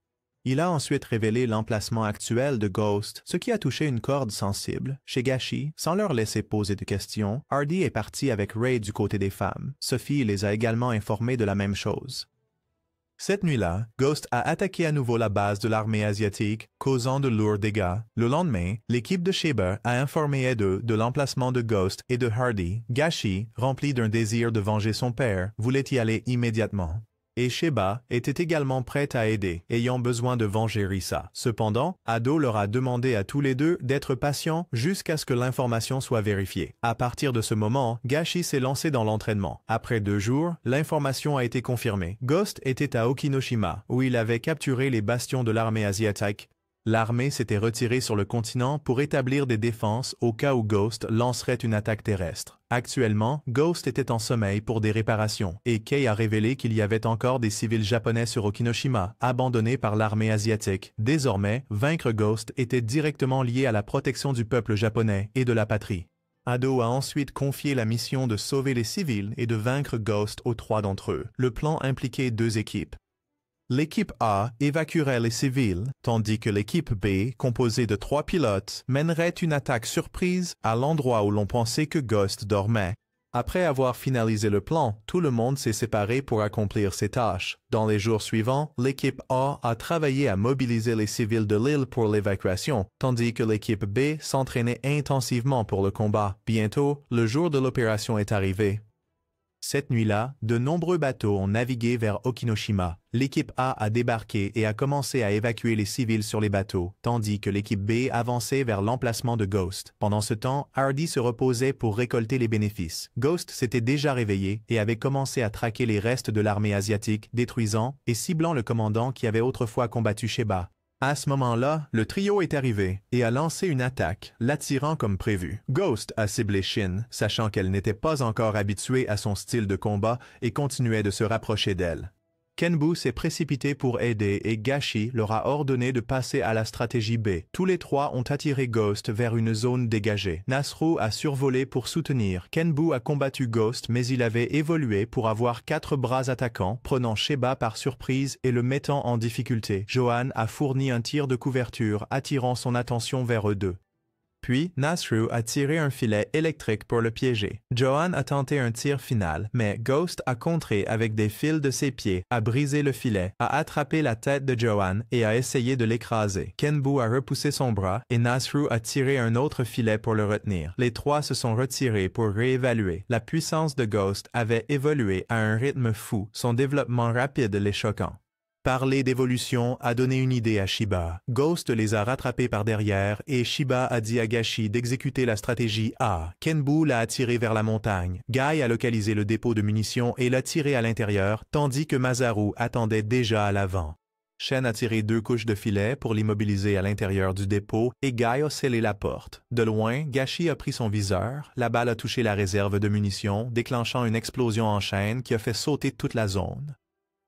Il a ensuite révélé l'emplacement actuel de Ghost, ce qui a touché une corde sensible. Chez Gashi, sans leur laisser poser de questions, Hardy est parti avec Ray du côté des femmes. Sophie les a également informés de la même chose. Cette nuit-là, Ghost a attaqué à nouveau la base de l'armée asiatique, causant de lourds dégâts. Le lendemain, l'équipe de Sheba a informé Edo de l'emplacement de Ghost et de Hardy. Gashi, rempli d'un désir de venger son père, voulait y aller immédiatement. Et Sheba était également prête à aider, ayant besoin de venger Risa. Cependant, Ado leur a demandé à tous les deux d'être patients jusqu'à ce que l'information soit vérifiée. À partir de ce moment, Gashi s'est lancé dans l'entraînement. Après 2 jours, l'information a été confirmée. Ghost était à Okinoshima, où il avait capturé les bastions de l'armée asiatique. L'armée s'était retirée sur le continent pour établir des défenses au cas où Ghost lancerait une attaque terrestre. Actuellement, Ghost était en sommeil pour des réparations, et Kei a révélé qu'il y avait encore des civils japonais sur Okinoshima, abandonnés par l'armée asiatique. Désormais, vaincre Ghost était directement lié à la protection du peuple japonais et de la patrie. Ado a ensuite confié la mission de sauver les civils et de vaincre Ghost aux 3 d'entre eux. Le plan impliquait 2 équipes. L'équipe A évacuerait les civils, tandis que l'équipe B, composée de 3 pilotes, mènerait une attaque surprise à l'endroit où l'on pensait que Ghost dormait. Après avoir finalisé le plan, tout le monde s'est séparé pour accomplir ses tâches. Dans les jours suivants, l'équipe A a travaillé à mobiliser les civils de l'île pour l'évacuation, tandis que l'équipe B s'entraînait intensivement pour le combat. Bientôt, le jour de l'opération est arrivé. Cette nuit-là, de nombreux bateaux ont navigué vers Okinoshima. L'équipe A a débarqué et a commencé à évacuer les civils sur les bateaux, tandis que l'équipe B avançait vers l'emplacement de Ghost. Pendant ce temps, Hardy se reposait pour récolter les bénéfices. Ghost s'était déjà réveillé et avait commencé à traquer les restes de l'armée asiatique, détruisant et ciblant le commandant qui avait autrefois combattu Sheba. À ce moment-là, le trio est arrivé et a lancé une attaque, l'attirant comme prévu. Ghost a ciblé Shin, sachant qu'elle n'était pas encore habituée à son style de combat et continuait de se rapprocher d'elle. Kenbu s'est précipité pour aider et Gashi leur a ordonné de passer à la stratégie B. Tous les 3 ont attiré Ghost vers une zone dégagée. Nasru a survolé pour soutenir. Kenbu a combattu Ghost mais il avait évolué pour avoir 4 bras attaquants, prenant Sheba par surprise et le mettant en difficulté. Johan a fourni un tir de couverture, attirant son attention vers eux deux. Puis, Nasru a tiré un filet électrique pour le piéger. Johan a tenté un tir final, mais Ghost a contré avec des fils de ses pieds, a brisé le filet, a attrapé la tête de Johan et a essayé de l'écraser. Kenbu a repoussé son bras et Nasru a tiré un autre filet pour le retenir. Les 3 se sont retirés pour réévaluer. La puissance de Ghost avait évolué à un rythme fou, son développement rapide les choquant. Parler d'évolution a donné une idée à Sheba. Ghost les a rattrapés par derrière et Sheba a dit à Gashi d'exécuter la stratégie A. Kenbu l'a attiré vers la montagne. Guy a localisé le dépôt de munitions et l'a tiré à l'intérieur, tandis que Masaru attendait déjà à l'avant. Shen a tiré 2 couches de filet pour l'immobiliser à l'intérieur du dépôt et Guy a scellé la porte. De loin, Gashi a pris son viseur, la balle a touché la réserve de munitions, déclenchant une explosion en chaîne qui a fait sauter toute la zone.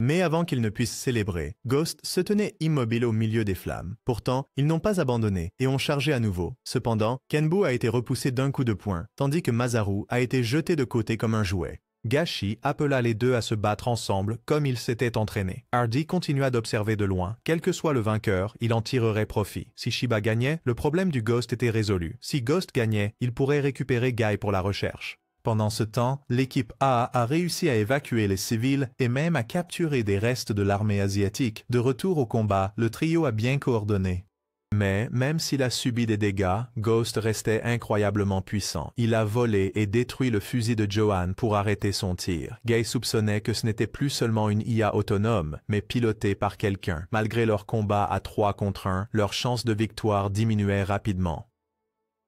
Mais avant qu'ils ne puissent célébrer, Ghost se tenait immobile au milieu des flammes. Pourtant, ils n'ont pas abandonné et ont chargé à nouveau. Cependant, Kenbu a été repoussé d'un coup de poing, tandis que Masaru a été jeté de côté comme un jouet. Gashi appela les 2 à se battre ensemble comme ils s'étaient entraînés. Hardy continua d'observer de loin. Quel que soit le vainqueur, il en tirerait profit. Si Sheba gagnait, le problème du Ghost était résolu. Si Ghost gagnait, il pourrait récupérer Guy pour la recherche. Pendant ce temps, l'équipe A a réussi à évacuer les civils et même à capturer des restes de l'armée asiatique. De retour au combat, le trio a bien coordonné. Mais même s'il a subi des dégâts, Ghost restait incroyablement puissant. Il a volé et détruit le fusil de Johan pour arrêter son tir. Guy soupçonnait que ce n'était plus seulement une IA autonome, mais pilotée par quelqu'un. Malgré leur combat à 3 contre 1, leur chance de victoire diminuait rapidement.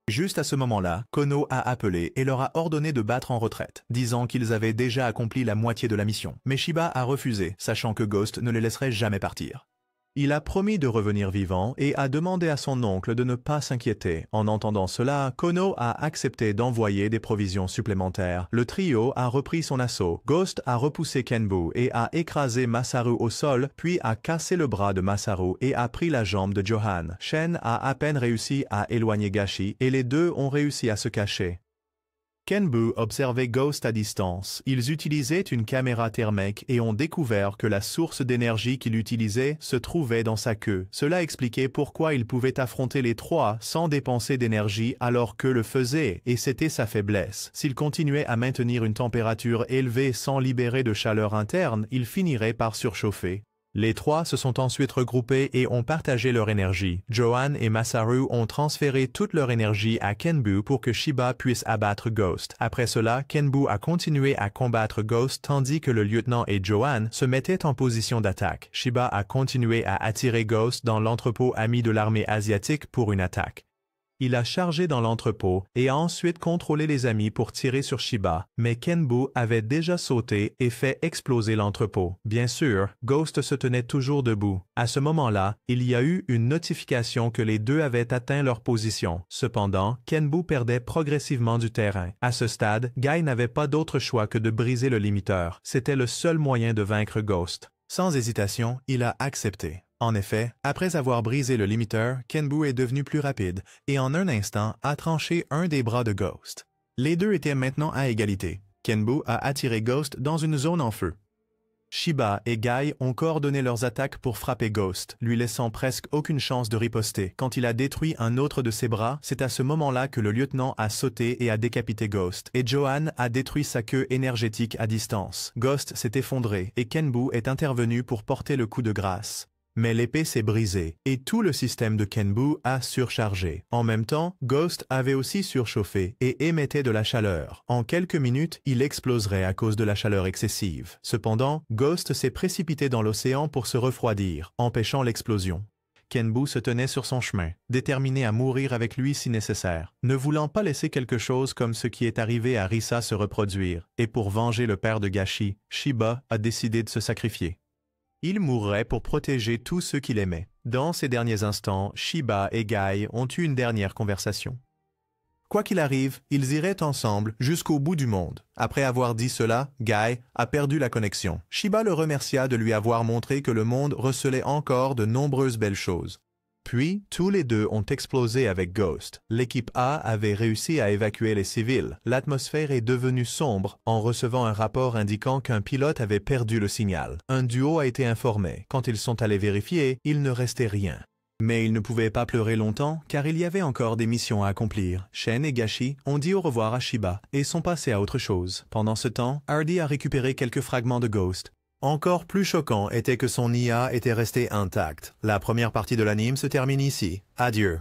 Juste à ce moment-là, Kono a appelé et leur a ordonné de battre en retraite, disant qu'ils avaient déjà accompli la moitié de la mission. Mais Shiba a refusé, sachant que Ghost ne les laisserait jamais partir. Il a promis de revenir vivant et a demandé à son oncle de ne pas s'inquiéter. En entendant cela, Kono a accepté d'envoyer des provisions supplémentaires. Le trio a repris son assaut. Ghost a repoussé Kenbu et a écrasé Masaru au sol, puis a cassé le bras de Masaru et a pris la jambe de Johan. Shen a à peine réussi à éloigner Gashi et les deux ont réussi à se cacher. Kenbu observait Ghost à distance. Ils utilisaient une caméra thermique et ont découvert que la source d'énergie qu'il utilisait se trouvait dans sa queue. Cela expliquait pourquoi il pouvait affronter les trois sans dépenser d'énergie alors que le faisait, et c'était sa faiblesse. S'il continuait à maintenir une température élevée sans libérer de chaleur interne, il finirait par surchauffer. Les trois se sont ensuite regroupés et ont partagé leur énergie. Johan et Masaru ont transféré toute leur énergie à Kenbu pour que Shiba puisse abattre Ghost. Après cela, Kenbu a continué à combattre Ghost tandis que le lieutenant et Johan se mettaient en position d'attaque. Shiba a continué à attirer Ghost dans l'entrepôt ami de l'armée asiatique pour une attaque. Il a chargé dans l'entrepôt et a ensuite contrôlé les amis pour tirer sur Shiba, mais Kenbu avait déjà sauté et fait exploser l'entrepôt. Bien sûr, Ghost se tenait toujours debout. À ce moment-là, il y a eu une notification que les deux avaient atteint leur position. Cependant, Kenbu perdait progressivement du terrain. À ce stade, Guy n'avait pas d'autre choix que de briser le limiteur. C'était le seul moyen de vaincre Ghost. Sans hésitation, il a accepté. En effet, après avoir brisé le limiteur, Kenbu est devenu plus rapide et en un instant a tranché un des bras de Ghost. Les deux étaient maintenant à égalité. Kenbu a attiré Ghost dans une zone en feu. Shiba et Guy ont coordonné leurs attaques pour frapper Ghost, lui laissant presque aucune chance de riposter. Quand il a détruit un autre de ses bras, c'est à ce moment-là que le lieutenant a sauté et a décapité Ghost, et Johan a détruit sa queue énergétique à distance. Ghost s'est effondré et Kenbu est intervenu pour porter le coup de grâce. Mais l'épée s'est brisée, et tout le système de Kenbu a surchargé. En même temps, Ghost avait aussi surchauffé et émettait de la chaleur. En quelques minutes, il exploserait à cause de la chaleur excessive. Cependant, Ghost s'est précipité dans l'océan pour se refroidir, empêchant l'explosion. Kenbu se tenait sur son chemin, déterminé à mourir avec lui si nécessaire, ne voulant pas laisser quelque chose comme ce qui est arrivé à Risa se reproduire. Et pour venger le père de Gashi, Shiba a décidé de se sacrifier. Il mourrait pour protéger tous ceux qu'il aimait. Dans ces derniers instants, Shiba et Guy ont eu une dernière conversation. Quoi qu'il arrive, ils iraient ensemble jusqu'au bout du monde. Après avoir dit cela, Guy a perdu la connexion. Shiba le remercia de lui avoir montré que le monde recelait encore de nombreuses belles choses. Puis, tous les deux ont explosé avec Ghost. L'équipe A avait réussi à évacuer les civils. L'atmosphère est devenue sombre en recevant un rapport indiquant qu'un pilote avait perdu le signal. Un duo a été informé. Quand ils sont allés vérifier, il ne restait rien. Mais ils ne pouvaient pas pleurer longtemps car il y avait encore des missions à accomplir. Shen et Gashi ont dit au revoir à Shiba et sont passés à autre chose. Pendant ce temps, Hardy a récupéré quelques fragments de Ghost. Encore plus choquant était que son IA était restée intacte. La première partie de l'anime se termine ici. Adieu.